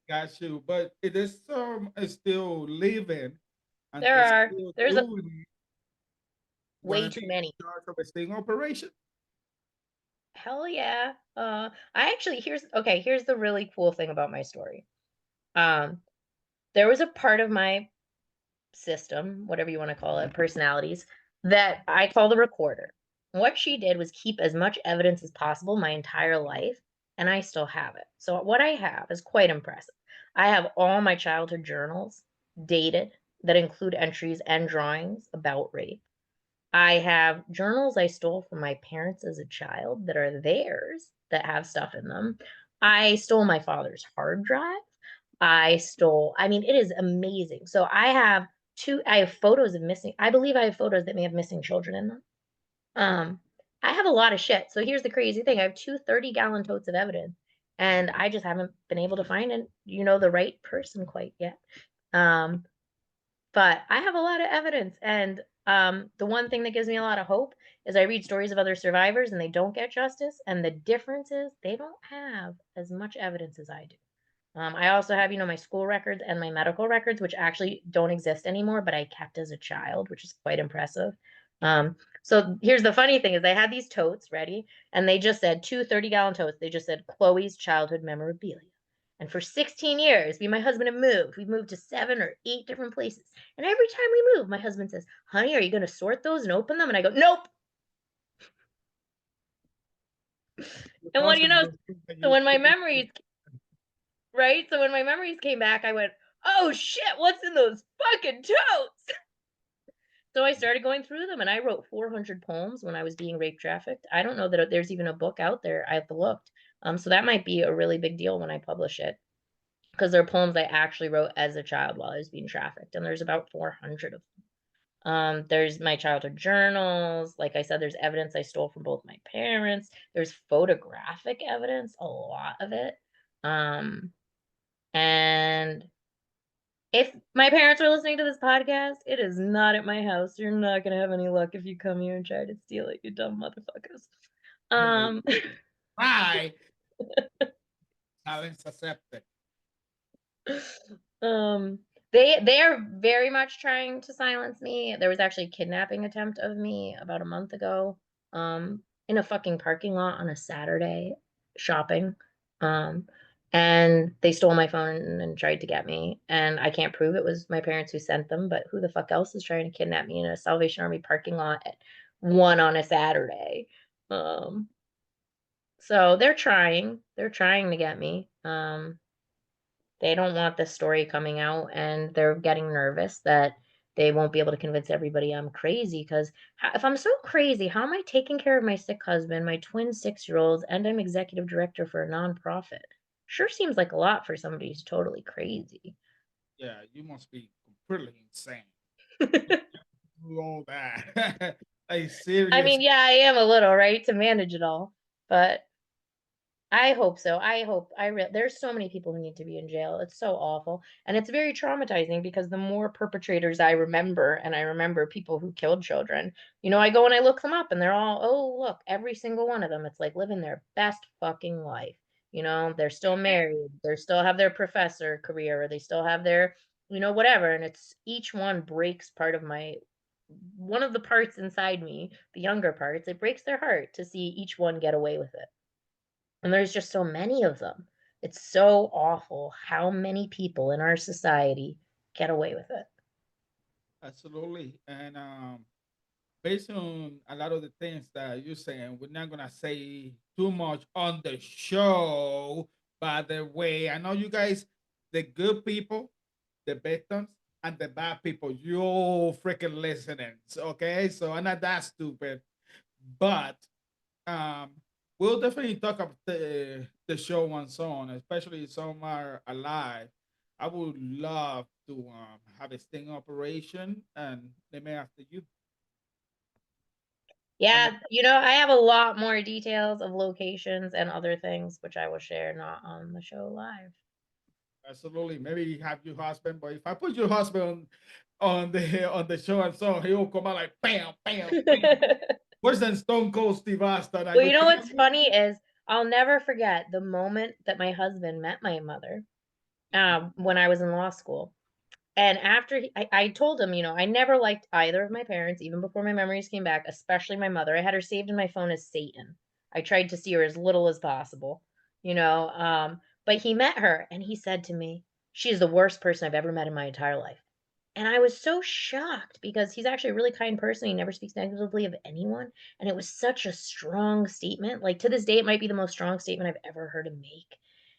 Got you, but it is some is still living and There they are. still There's a doing way gonna too be many. in charge of a sting operation. Hell yeah. I actually here's the really cool thing about my story. Um, there was a part of my system, whatever you want to call it, personalities, that I call the recorder. What she did was keep as much evidence as possible my entire life, and I still have it. So what I have is quite impressive. I have all my childhood journals dated that include entries and drawings about rape. I have journals I stole from my parents as a child that are theirs that have stuff in them. I stole my father's hard drive. I mean, it is amazing. So I have photos of missing, I believe I have photos that may have missing children in them. Um, I have a lot of shit. So here's the crazy thing. I have 2 30-gallon totes of evidence, and I just haven't been able to find the right person quite yet. Um, but I have a lot of evidence, and, the one thing that gives me a lot of hope is I read stories of other survivors, and they don't get justice, and the difference is they don't have as much evidence as I do. I also have, my school records and my medical records, which actually don't exist anymore, but I kept as a child, which is quite impressive. So here's the funny thing is I had these totes ready, and they just said 2 30-gallon totes. They just said Chloe's childhood memorabilia. And for 16 years, me and my husband have moved. We've moved to 7 or 8 different places. And every time we move, my husband says, "Honey, are you going to sort those and open them?" And I go, "Nope." Your And what do you husband know? will think that So you when my stupid. memories, right? So when my memories came back, I went, "Oh shit, what's in those fucking totes?" So I started going through them and I wrote 400 poems when I was being rape trafficked. I don't know that there's even a book out there. I have to look. So that might be a really big deal when I publish it because they're poems I actually wrote as a child while I was being trafficked, and there's about 400 of them. There's my childhood journals. Like I said, there's evidence I stole from both my parents. There's photographic evidence, a lot of it. Um, and if my parents are listening to this podcast, it is not at my house. You're not gonna have any luck if you come here and try to steal it, you dumb motherfuckers. Um, Right. Challenge accepted. um, they are very much trying to silence me. There was actually a kidnapping attempt of me about a month ago, in a fucking parking lot on a Saturday shopping. Um, and they stole my phone and tried to get me. And I can't prove it was my parents who sent them, but who the fuck else is trying to kidnap me in a Salvation Army parking lot at 1 on a Saturday? Um, so they're trying. They're trying to get me. They don't want this story coming out, and they're getting nervous that they won't be able to convince everybody I'm crazy. Because if I'm so crazy, how am I taking care of my sick husband, my twin 6-year-olds, and I'm executive director for a nonprofit? Sure seems like a lot for somebody who's totally crazy. Yeah, you must be completely insane. Do all that. Like I serious. mean, yeah, I am a little, right, to manage it all, but I hope so. I hope there's so many people who need to be in jail. It's so awful. And it's very traumatizing because the more perpetrators I remember, and I remember people who killed children, I go and I look them up and they're all, oh, look, every single one of them. It's like living their best fucking life. They're still married, they still have their professor career, or they still have their, whatever. And it's each one breaks one of the parts inside me, the younger parts, it breaks their heart to see each one get away with it. And there's just so many of them. It's so awful how many people in our society get away with it. Absolutely. And based on a lot of the things that you're saying, we're not gonna say too much on the show. By the way, I know you guys, the good people, the victims, and the bad people, you freaking listening. Okay, so I'm not that stupid, but um, we'll definitely talk about the show and so on, especially if some are alive. I would love to have a sting operation, and they may after you. And Yeah, I have a lot more details of locations and other things, which I will share not on the show live. absolutely, maybe you have your husband, but if I put your husband on the show and so on, he will come out like bam, bam, bam. Worse than Stone Cold Steve Austin. I Well, go, what's funny is I'll never forget the moment that my husband met my mother, when I was in law school. And after I told him, I never liked either of my parents, even before my memories came back, especially my mother. I had her saved in my phone as Satan. I tried to see her as little as possible, but he met her and he said to me, "She is the worst person I've ever met in my entire life." And I was so shocked because he's actually a really kind person. He never speaks negatively of anyone. And it was such a strong statement. Like to this day, it might be the most strong statement I've ever heard him make.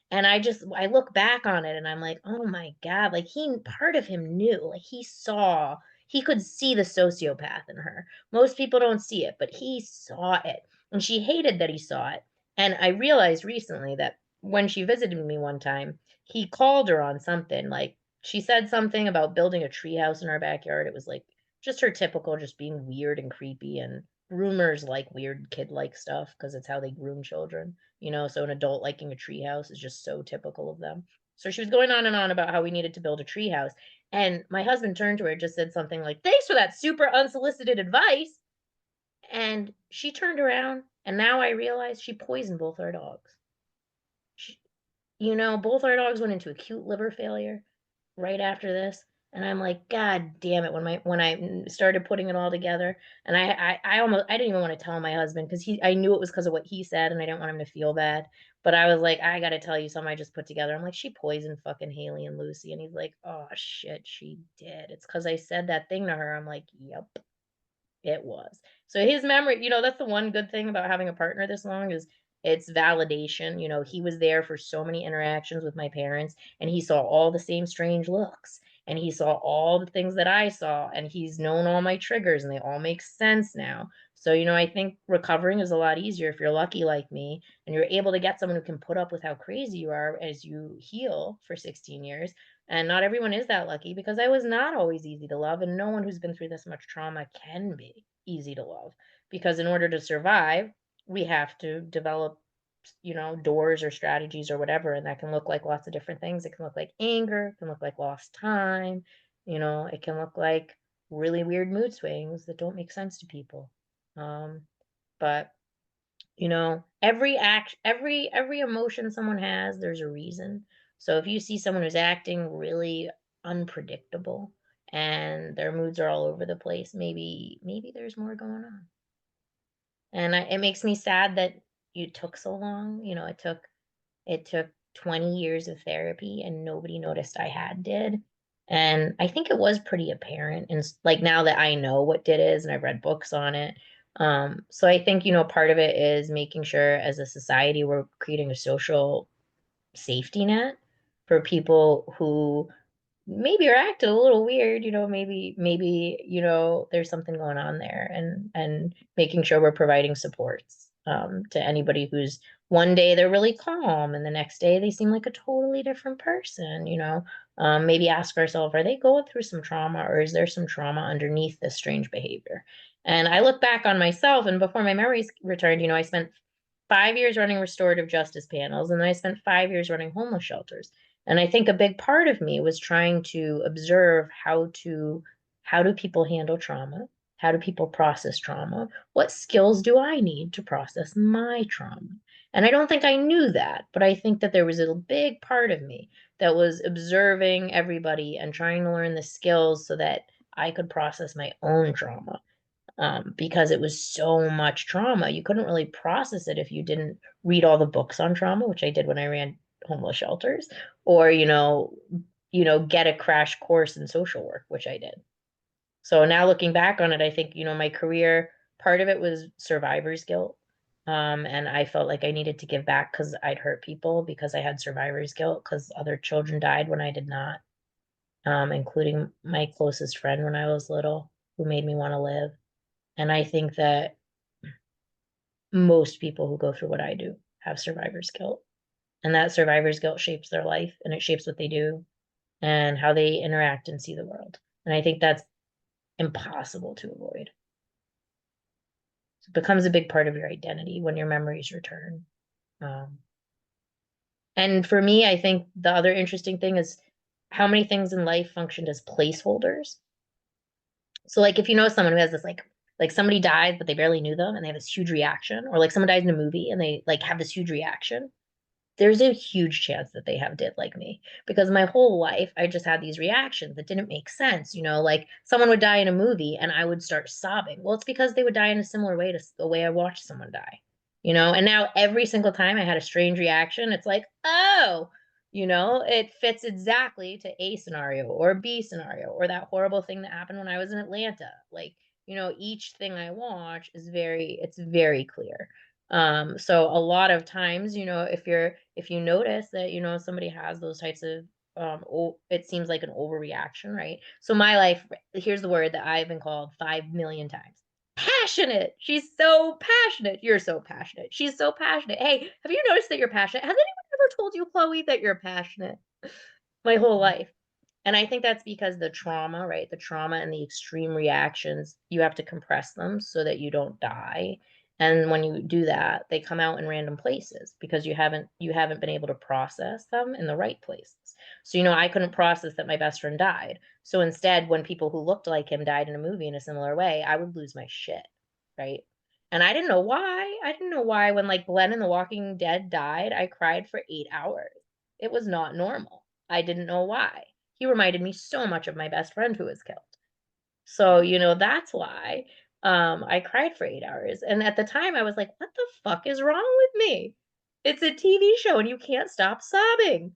And I look back on it and I'm like, oh my God, like part of him knew, like he could see the sociopath in her. Most people don't see it, but he saw it. And she hated that he saw it. And I realized recently that when she visited me one time, he called her on something like, she said something about building a treehouse in our backyard. It was like just her typical, just being weird and creepy. And groomers like weird kid-like stuff because it's how they groom children. So an adult liking a treehouse is just so typical of them. So she was going on and on about how we needed to build a treehouse. And my husband turned to her and just said something like, "Thanks for that super unsolicited advice." And she turned around, and now I realize she poisoned both our dogs. She, both our dogs went into acute liver failure right after this. And I'm like, God damn it. When I started putting it all together, and I didn't even want to tell my husband because I knew it was because of what he said, and I didn't want him to feel bad. But I was like, I gotta tell you something I just put together. I'm like, she poisoned fucking Haley and Lucy, and he's like, oh shit, she did. It's because I said that thing to her. I'm like, yep. It was. So his memory, that's the one good thing about having a partner this long is it's validation. He was there for so many interactions with my parents and he saw all the same strange looks. and he saw all the things that I saw, and he's known all my triggers, and they all make sense now. So, I think recovering is a lot easier if you're lucky like me and you're able to get someone who can put up with how crazy you are as you heal for 16 years. And not everyone is that lucky because I was not always easy to love, and no one who's been through this much trauma can be easy to love, because in order to survive, we have to develop, doors or strategies or whatever. And that can look like lots of different things. It can look like anger, it can look like lost time, it can look like really weird mood swings that don't make sense to people. But every emotion someone has, there's a reason. So if you see someone who's acting really unpredictable and their moods are all over the place, maybe there's more going on. And it makes me sad that it took so long. It took 20 years of therapy and nobody noticed I did. And I think it was pretty apparent, and like now that I know what did is and I've read books on it. So I think, part of it is making sure as a society we're creating a social safety net for people who maybe you're acting a little weird, maybe, there's something going on there, and making sure we're providing supports to anybody who's one day they're really calm and the next day they seem like a totally different person. Maybe ask ourselves, are they going through some trauma, or is there some trauma underneath this strange behavior? And I look back on myself, and before my memories returned, I spent 5 years running restorative justice panels, and then I spent 5 years running homeless shelters. And I think a big part of me was trying to observe how do people handle trauma? How do people process trauma? What skills do I need to process my trauma? And I don't think I knew that, but I think that there was a big part of me that was observing everybody and trying to learn the skills so that I could process my own trauma, because it was so much trauma. You couldn't really process it if you didn't read all the books on trauma, which I did when I ran homeless shelters, or get a crash course in social work, which I did. So now looking back on it, I think my career, part of it was survivor's guilt. And I felt like I needed to give back because I'd hurt people, because I had survivor's guilt because other children died when I did not, including my closest friend when I was little, who made me want to live. And I think that most people who go through what I do have survivor's guilt. And that survivor's guilt shapes their life, and it shapes what they do and how they interact and see the world. And I think that's impossible to avoid. It becomes a big part of your identity when your memories return. Um, and for me, I think the other interesting thing is how many things in life functioned as placeholders. So, like, if you know someone who has this, like somebody died, but they barely knew them and they have this huge reaction, or like someone dies in a movie and they like have this huge reaction, there's a huge chance that they have did like me, because my whole life I just had these reactions that didn't make sense. Like someone would die in a movie and I would start sobbing. Well, it's because they would die in a similar way to the way I watched someone die. And now every single time I had a strange reaction, it's like, oh, it fits exactly to A scenario or B scenario or that horrible thing that happened when I was in Atlanta. Like, each thing I watch it's very clear. So a lot of times, if you notice that, somebody has those types of, it seems like an overreaction, right? So my life, here's the word that I've been called 5 million times. Passionate. She's so passionate. You're so passionate. She's so passionate. Hey, have you noticed that you're passionate? Has anyone ever told you, Chloe, that you're passionate? My whole life. And I think that's because the trauma, right? The trauma and the extreme reactions, you have to compress them so that you don't die. And when you do that, they come out in random places because you haven't been able to process them in the right places. So, I couldn't process that my best friend died. So instead, when people who looked like him died in a movie in a similar way, I would lose my shit, right? And I didn't know why. I didn't know why when like Glenn in The Walking Dead died, I cried for 8 hours. It was not normal. I didn't know why. He reminded me so much of my best friend who was killed. So, that's why, I cried for 8 hours, and at the time, I was like, "What the fuck is wrong with me? It's a TV show, and you can't stop sobbing,"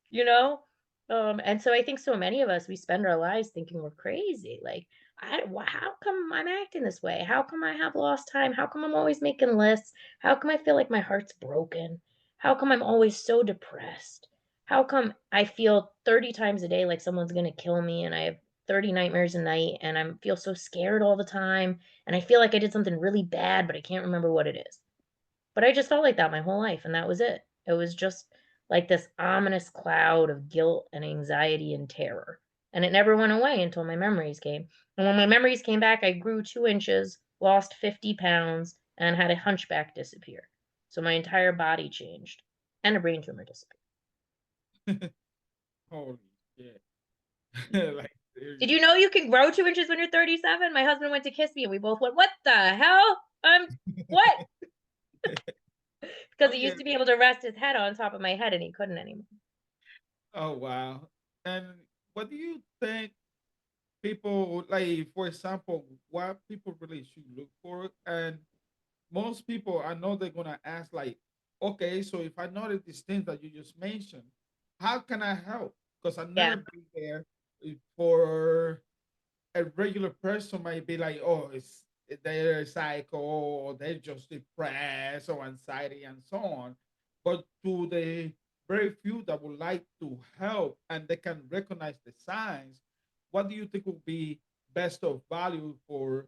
you know? And so I think so many of us, we spend our lives thinking we're crazy, like, how come I'm acting this way? How come I have lost time? How come I'm always making lists? How come I feel like my heart's broken? How come I'm always so depressed? How come I feel 30 times a day like someone's gonna kill me, and I have 30 nightmares a night, and I feel so scared all the time, and I feel like I did something really bad, but I can't remember what it is. But I just felt like that my whole life, and that was it. It was just like this ominous cloud of guilt and anxiety and terror. And it never went away until my memories came. And when my memories came back, I grew 2 inches, lost 50 pounds, and had a hunchback disappear. So my entire body changed, and a brain tumor disappeared. Holy shit. Like Did you seriously. know you can grow 2 inches when you're 37? My husband went to kiss me, and we both went, "What the hell? What?" Because Oh he yeah. used to be able to rest his head on top of my head, and he couldn't anymore. Oh wow. And what do you think people like, for example, what people really should look for? And most people, I know they're gonna ask, like, okay, so if I notice these things that you just mentioned, how can I help? Because I've Yeah, never been there. For a regular person might be like, oh, it's they're psycho, or they're just depressed or anxiety and so on. But to the very few that would like to help and they can recognize the signs, what do you think would be best of value for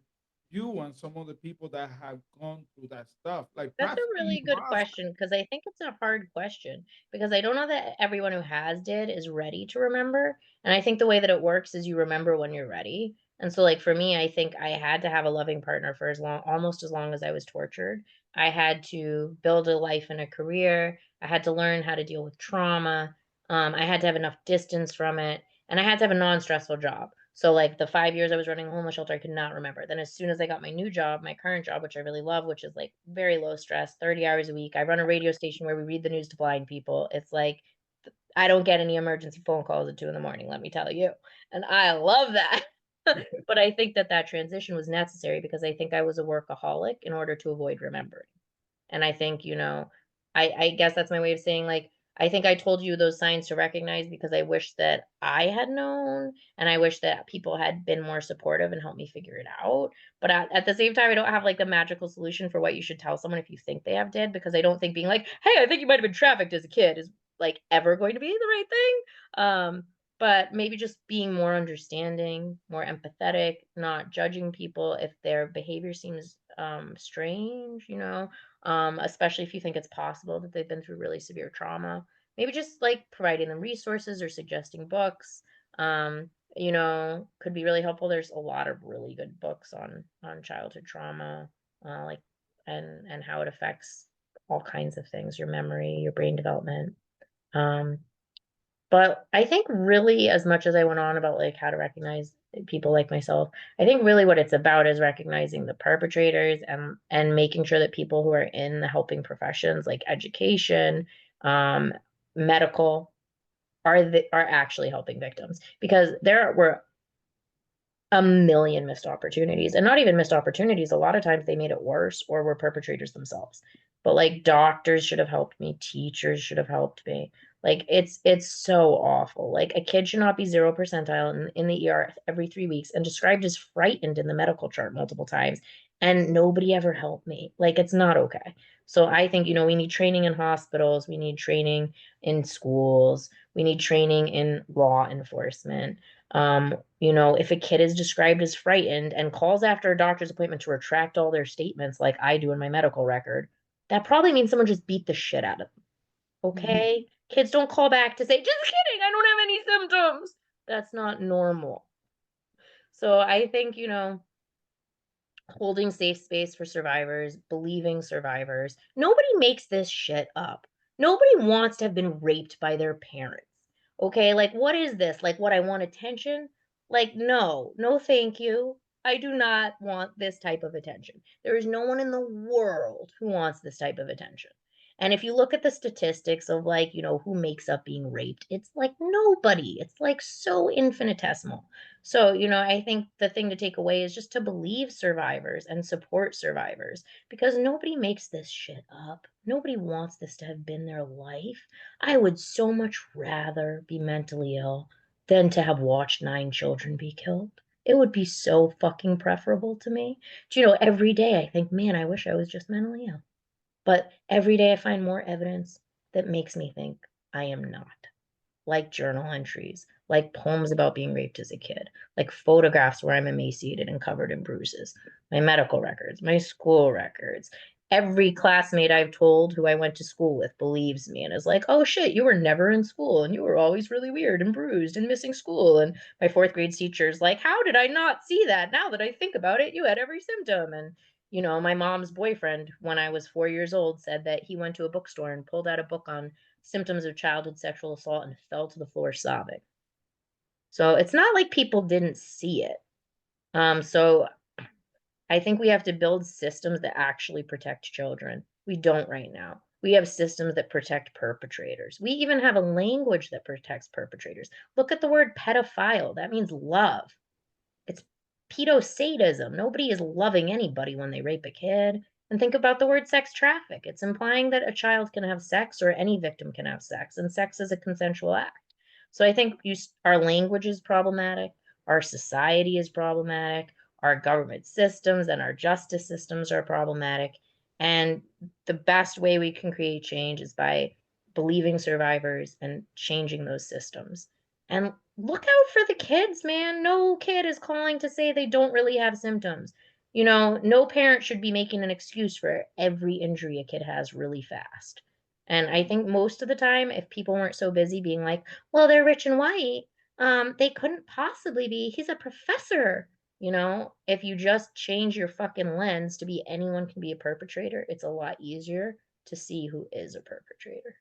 you and some of the people that have gone through that stuff? Like that's perhaps a in really good hospital. question because I think it's a hard question because I don't know that everyone who has did is ready to remember. And I think the way that it works is you remember when you're ready. And so, like for me, I think I had to have a loving partner for as long, almost as long as I was tortured. I had to build a life and a career. I had to learn how to deal with trauma. I had to have enough distance from it, and I had to have a non-stressful job. So, like, the 5 years I was running a homeless shelter, I could not remember. Then as soon as I got my new job, my current job, which I really love, which is, like, very low stress, 30 hours a week. I run a radio station where we read the news to blind people. It's like, I don't get any emergency phone calls at 2 in the morning, let me tell you, and I love that. But I think that that transition was necessary because I think I was a workaholic in order to avoid remembering. And I think, I guess that's my way of saying, like, I think I told you those signs to recognize because I wish that I had known, and I wish that people had been more supportive and helped me figure it out. But at the same time, I don't have like the magical solution for what you should tell someone if you think they have did, because I don't think being like, "Hey, I think you might have been trafficked as a kid," is like ever going to be the right thing. But maybe just being more understanding, more empathetic, not judging people if their behavior seems strange, especially if you think it's possible that they've been through really severe trauma. Maybe just like providing them resources or suggesting books, could be really helpful. There's a lot of really good books on childhood trauma, like and how it affects all kinds of things, your memory, your brain development. Um, but I think really as much as I went on about, like, how to recognize people like myself, I think really what it's about is recognizing the perpetrators and making sure that people who are in the helping professions, like education, um, medical, are actually helping victims. Because there were a million missed opportunities, and not even missed opportunities, a lot of times they made it worse or were perpetrators themselves. But, like, doctors should have helped me, teachers should have helped me. Like, it's so awful. Like, a kid should not be 0 percentile in the ER every 3 weeks and described as frightened in the medical chart multiple times, and nobody ever helped me. Like, it's not okay. So I think, we need training in hospitals, we need training in schools, we need training in law enforcement. If a kid is described as frightened and calls after a doctor's appointment to retract all their statements like I do in my medical record, that probably means someone just beat the shit out of them. Okay? Kids don't call back to say, "Just kidding, I don't have any symptoms." That's not normal. So I think, holding safe space for survivors, believing survivors. Nobody makes this shit up. Nobody wants to have been raped by their parents. Okay, like what is this? Like what, I want attention? Like no, no thank you. I do not want this type of attention. There is no one in the world who wants this type of attention. And if you look at the statistics of like, who makes up being raped, it's like nobody. It's like so infinitesimal. So, I think the thing to take away is just to believe survivors and support survivors because nobody makes this shit up. Nobody wants this to have been their life. I would so much rather be mentally ill than to have watched 9 children be killed. It would be so fucking preferable to me. Every day I think, man, I wish I was just mentally ill. But every day I find more evidence that makes me think I am not. like journal entries, like poems about being raped as a kid, like photographs where I'm emaciated and covered in bruises, my medical records, my school records. Every classmate I've told who I went to school with believes me and is like, oh shit, you were never in school and you were always really weird and bruised and missing school. And my fourth grade teacher's like, how did I not see that? Now that I think about it, you had every symptom. And my mom's boyfriend, when I was 4 years old, said that he went to a bookstore and pulled out a book on symptoms of childhood sexual assault and fell to the floor sobbing. So it's not like people didn't see it. So I think we have to build systems that actually protect children. We don't right now. We have systems that protect perpetrators. We even have a language that protects perpetrators. Look at the word pedophile. That means love. It's pedosadism. Nobody is loving anybody when they rape a kid. And think about the word sex traffic. It's implying that a child can have sex or any victim can have sex, and sex is a consensual act. So I think our language is problematic, our society is problematic, our government systems and our justice systems are problematic. And the best way we can create change is by believing survivors and changing those systems. And look out for the kids, man. No kid is calling to say they don't really have symptoms. No parent should be making an excuse for every injury a kid has really fast. And I think most of the time, if people weren't so busy being like, well, they're rich and white, they couldn't possibly be. He's a professor. If you just change your fucking lens to be anyone can be a perpetrator, it's a lot easier to see who is a perpetrator.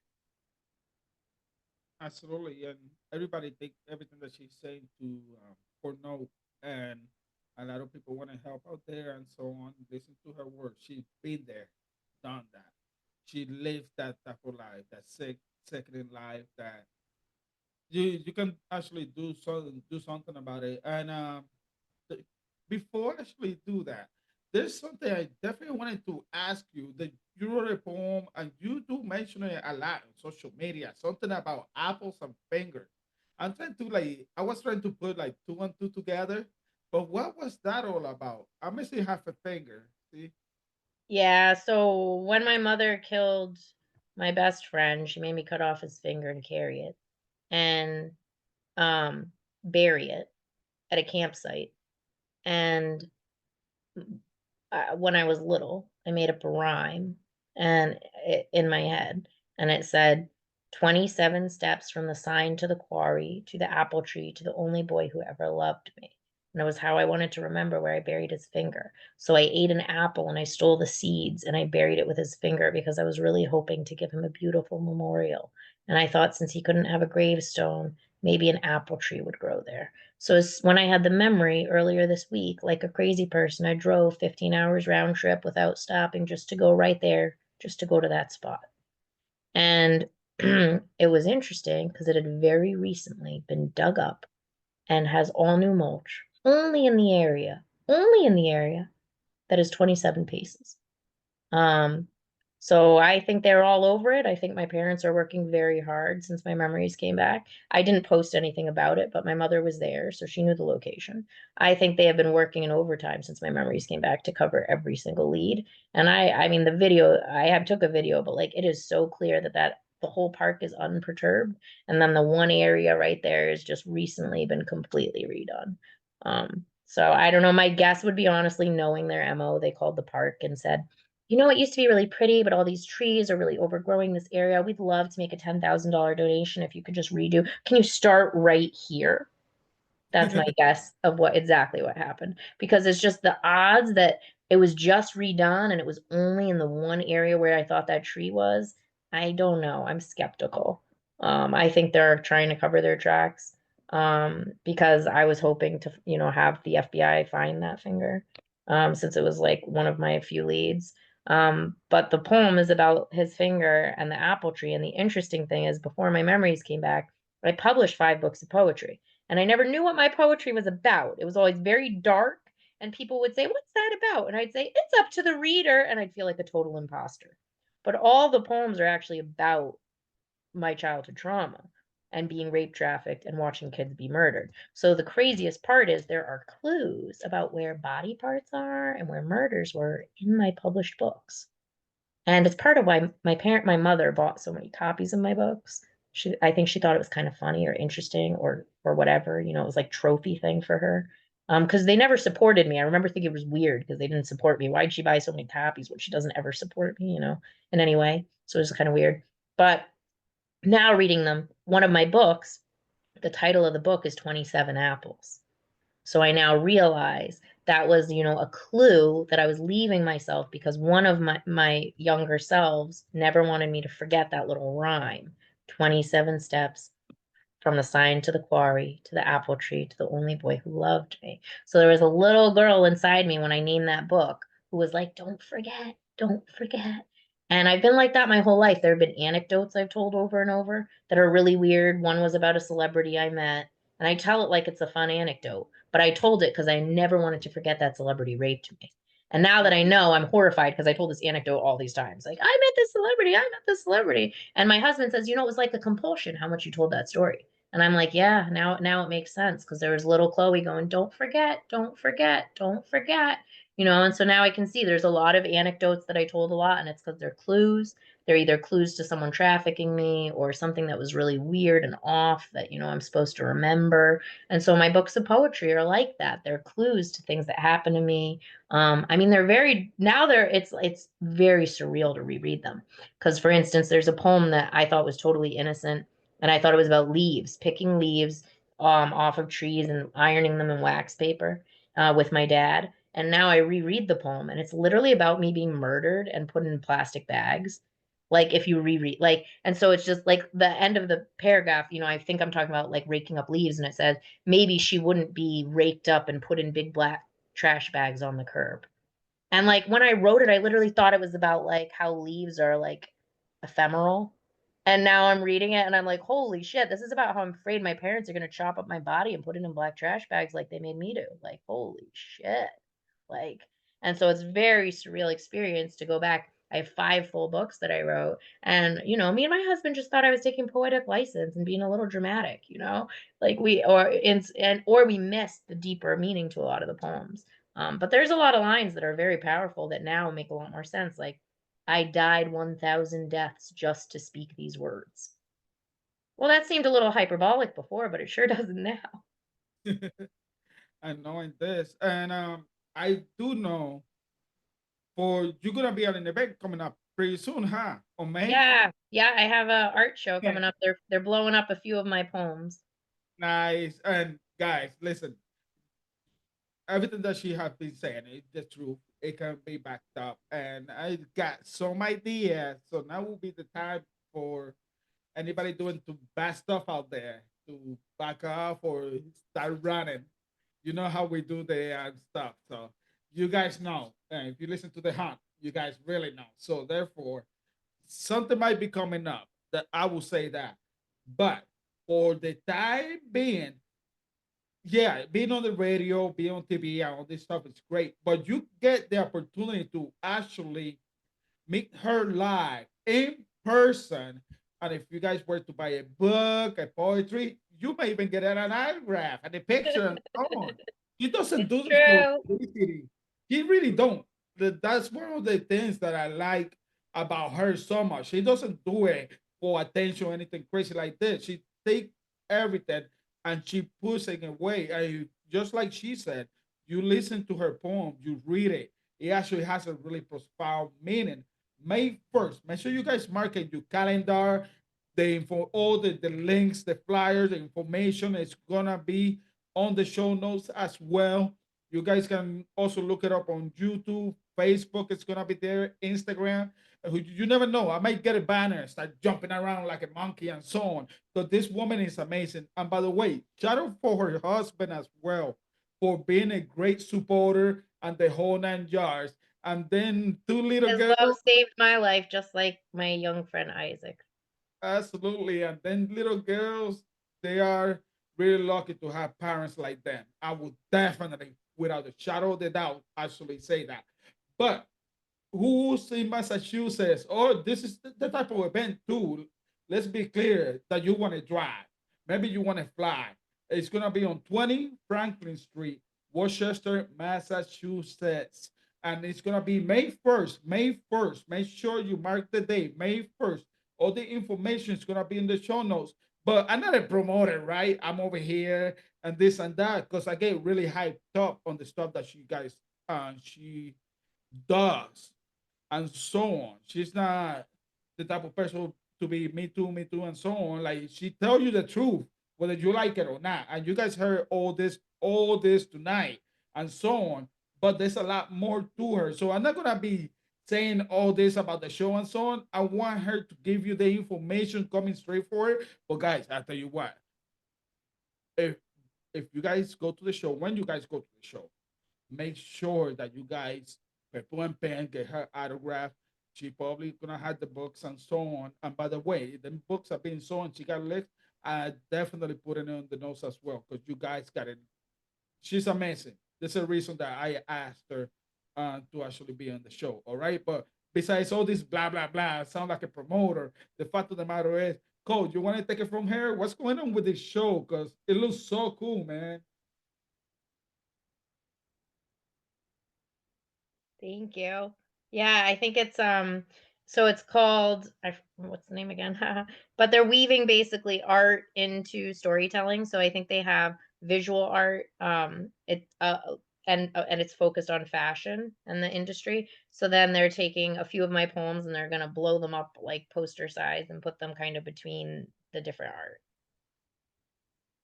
Absolutely, and everybody take everything that she's saying to for note, and a lot of people want to help out there and so on. Listen to her work. She's been there, done that. She lived that type of life, that second in life. That you can actually do something about it. And th- before I actually do that, there's something I definitely wanted to ask you. That you wrote a poem and you do mention it a lot on social media. Something about apples and fingers. I was trying to put like two and two together, but what was that all about? I'm missing half a finger. See, Yeah, so when my mother killed my best friend, she made me cut off his finger and carry it and bury it at a campsite. And when I was little, I made up a rhyme and in my head, and it said 27 steps from the sign to the quarry to the apple tree to the only boy who ever loved me. And it was how I wanted to remember where I buried his finger. So I ate an apple and I stole the seeds and I buried it with his finger because I was really hoping to give him a beautiful memorial. And I thought since he couldn't have a gravestone, maybe an apple tree would grow there. So when I had the memory earlier this week, like a crazy person, I drove 15 hours round trip without stopping just to go right there, just to go to that spot. And it was interesting because it had very recently been dug up and has all new mulch only in the area that is 27 paces. Um, so I think they're all over it. I think my parents are working very hard since my memories came back. I didn't post anything about it, but my mother was there, so she knew the location. I think they have been working in overtime since my memories came back to cover every single lead. And I mean, the video, I have took a video, but like it is so clear that the whole park is unperturbed. And then the one area right there has just recently been completely redone. So I don't know. My guess would be honestly knowing their MO, they called the park and said, it used to be really pretty, but all these trees are really overgrowing this area. We'd love to make a $10,000 donation if you could just redo. Can you start right here? That's my guess of what happened. Because it's just the odds that it was just redone and it was only in the one area where I thought that tree was. I don't know. I'm skeptical. I think they're trying to cover their tracks. Because I was hoping to, have the FBI find that finger. Since it was like one of my few leads. But the poem is about his finger and the apple tree. And the interesting thing is, before my memories came back, I published 5 books of poetry. And I never knew what my poetry was about. It was always very dark, and people would say, what's that about? And I'd say, it's up to the reader, and I'd feel like a total imposter. But all the poems are actually about my childhood trauma and being rape trafficked and watching kids be murdered. So the craziest part is there are clues about where body parts are and where murders were in my published books. And it's part of why my mother bought so many copies of my books I think she thought it was kind of funny or interesting or whatever, it was like trophy thing for her. Because they never supported me. I remember thinking it was weird because they didn't support me. Why'd she buy so many copies when she doesn't ever support me, in any way? So it was kind of weird. But now reading them, one of my books, the title of the book is 27 Apples. So I now realize that was, a clue that I was leaving myself because one of my younger selves never wanted me to forget that little rhyme. 27 steps from the sign to the quarry, to the apple tree, to the only boy who loved me. So there was a little girl inside me when I named that book who was like, don't forget, don't forget. And I've been like that my whole life. There have been anecdotes I've told over and over that are really weird. One was about a celebrity I met, and I tell it like it's a fun anecdote, but I told it because I never wanted to forget that celebrity raped me. And now that I know, I'm horrified because I told this anecdote all these times. Like, I met this celebrity, I met this celebrity. And my husband says, it was like a compulsion how much you told that story. And I'm like, yeah, now it makes sense because there was little Chloe going, don't forget, don't forget, don't forget. And so now I can see there's a lot of anecdotes that I told a lot, and it's because they're clues. They're either clues to someone trafficking me or something that was really weird and off that, I'm supposed to remember. And so my books of poetry are like that. They're clues to things that happen to me. I mean, they're very now they're it's very surreal to reread them. Because for instance, there's a poem that I thought was totally innocent and I thought it was about leaves, picking leaves off of trees and ironing them in wax paper with my dad. And now I reread the poem, and it's literally about me being murdered and put in plastic bags. Like if you reread, like, and so it's just like the end of the paragraph. I think I'm talking about like raking up leaves, and it says maybe she wouldn't be raked up and put in big black trash bags on the curb. And like when I wrote it, I literally thought it was about like how leaves are like ephemeral. And now I'm reading it and I'm like, holy shit, this is about how I'm afraid my parents are going to chop up my body and put it in black trash bags like they made me do. Like, holy shit. Like, and so it's very surreal experience to go back. I have 5 full books that I wrote. And, me and my husband just thought I was taking poetic license and being a little dramatic. Like or we missed the deeper meaning to a lot of the poems. But there's a lot of lines that are very powerful that now make a lot more sense. Like, I died 1,000 deaths just to speak these words. Well, that seemed a little hyperbolic before, but it sure doesn't now. And knowing this, and I do know for you're gonna be at an event coming up pretty soon, huh? On May. Yeah, yeah, I have a art show Yeah. coming up. They're blowing up a few of my poems. Nice. And guys, listen, everything that she has been saying is the truth. It can be backed up, and I got some ideas. So now will be the time for anybody doing too bad stuff out there to back off or start running. You know how we do the stuff. So you guys know. And if you listen to the hunt, you guys really know. So therefore, something might be coming up that I will say that. But for the time being, yeah, being on the radio, being on TV, and all this stuff is great. But you get the opportunity to actually meet her live in person. And if you guys were to buy a book, a poetry, you may even get an autograph and a picture and so on. She doesn't It's do this for true. publicity. She really don't. That's one of the things that I like about her so much. She doesn't do it for attention or anything crazy like this. She take everything and she puts it away. And just like she said, you listen to her poem, you read it. It actually has a really profound meaning. May 1st. Make sure you guys mark it your calendar, the info, all the links, the flyers, the information is gonna be on the show notes as well. You guys can also look it up on YouTube, Facebook, it's gonna be there, Instagram. You never know. I might get a banner, start jumping around like a monkey and so on. So this woman is amazing. And by the way, shout out for her husband as well for being a great supporter and the whole 9 yards. And then two little His love girls. saved my life, just like my young friend Isaac. Absolutely. And then little girls, they are really lucky to have parents like them. I would definitely, without a shadow of a doubt, actually say that. But who's in Massachusetts? Oh, this is the type of event too. Let's be clear that you want to drive. Maybe you want to fly. It's gonna be on 20 Franklin Street, Worcester, Massachusetts. And it's gonna be May 1st. May 1st. Make sure you mark the date, May 1st All the information is gonna be in the show notes. But I'm not a promoter, right? I'm over here and this and that because I get really hyped up on the stuff that she does and so on. She's not the type of person to be me too, and so on. Like she tell you the truth, whether you like it or not. And you guys heard all this tonight, and so on. But there's a lot more to her. So I'm not gonna be saying all this about the show and so on. I want her to give you the information coming straight for it. But guys, I tell you what, if you guys go to the show, when you guys go to the show, make sure that you guys pencil and pen, get her autograph. She probably gonna have the books and so on. And by the way, the books are being sold. She got lists. I definitely put it on the notes as well because you guys got it. She's amazing. There's a reason that I asked her to actually be on the show. All right, but besides all this blah blah blah, I sound like a promoter. The fact of the matter is, Coach, you want to take it from here? What's going on with this show? Because it looks so cool, man. Thank you. Yeah, I think it's so it's called what's the name again? But they're weaving basically art into storytelling. So I think they have visual art and it's focused on fashion and the industry. So then they're taking a few of my poems and they're going to blow them up like poster size and put them kind of between the different art.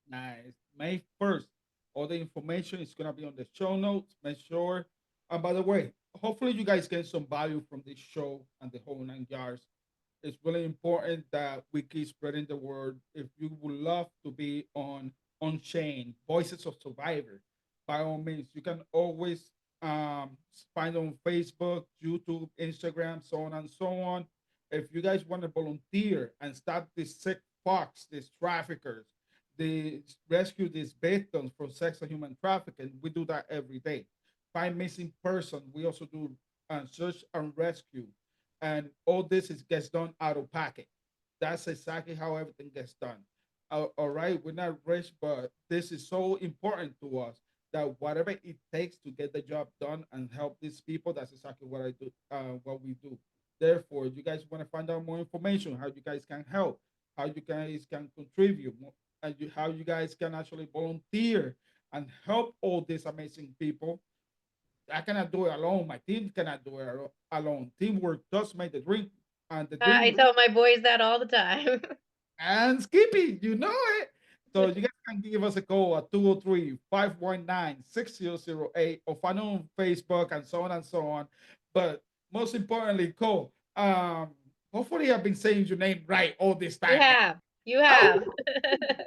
Nice. May 1st. All the information is going to be on the show notes. Make sure. And by the way, hopefully you guys get some value from this show and the whole 9 yards. It's really important that we keep spreading the word. If you would love to be on Unchained, Voices of Survivor, by all means, you can always find on Facebook, YouTube, Instagram, so on and so on. If you guys want to volunteer and stop these sick fucks, these traffickers, they rescue these victims from sex and human trafficking. We do that every day. Find missing person. We also do search and rescue, and all this is gets done out of pocket. That's exactly how everything gets done. All right, we're not rich, but this is so important to us that whatever it takes to get the job done and help these people, that's exactly what I do. What we do. Therefore, you guys want to find out more information, how you guys can help, how you guys can contribute, and how you guys can actually volunteer and help all these amazing people. I cannot do it alone. My team cannot do it alone. Teamwork does make the dream, and the I dream tell my boys that all the time. and Skippy, you know it. So you guys can give us a call at 203-519-6008 or find on Facebook and so on and so on. But most importantly, Cole, hopefully I've been saying your name right all this You time, man. have. You Oh, have.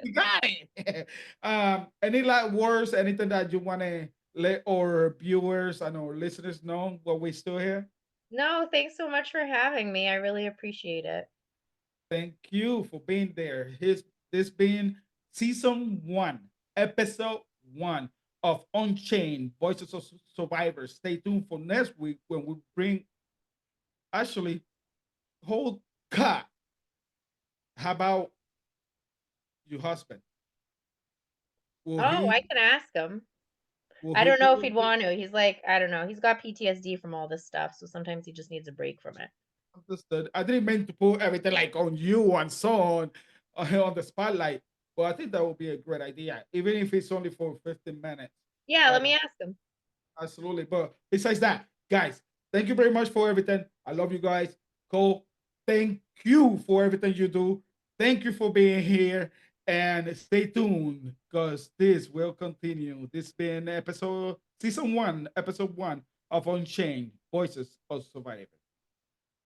we got it. Any like words, anything that you want to let our viewers and our listeners know while we still here? No, thanks so much for having me. I really appreciate it. Thank you for being there. This being season 1, episode 1 of Unchained Voices of Survivors. Stay tuned for next week when we bring actually whole cut. How about your husband? Will Oh, he I can ask him. will I he don't be know if with he'd you? want to. He's like, I don't know. He's got PTSD from all this stuff, so sometimes he just needs a break from it. Understood. I didn't mean to put everything like on you and so on the spotlight, but I think that would be a great idea, even if it's only for 15 minutes. Yeah, let That me ask him. absolutely. But besides that, guys, thank you very much for everything. I love you guys. Cole, thank you for everything you do. Thank you for being here. And stay tuned because this will continue. This been season 1, episode 1 of Unchained Voices of Survivors.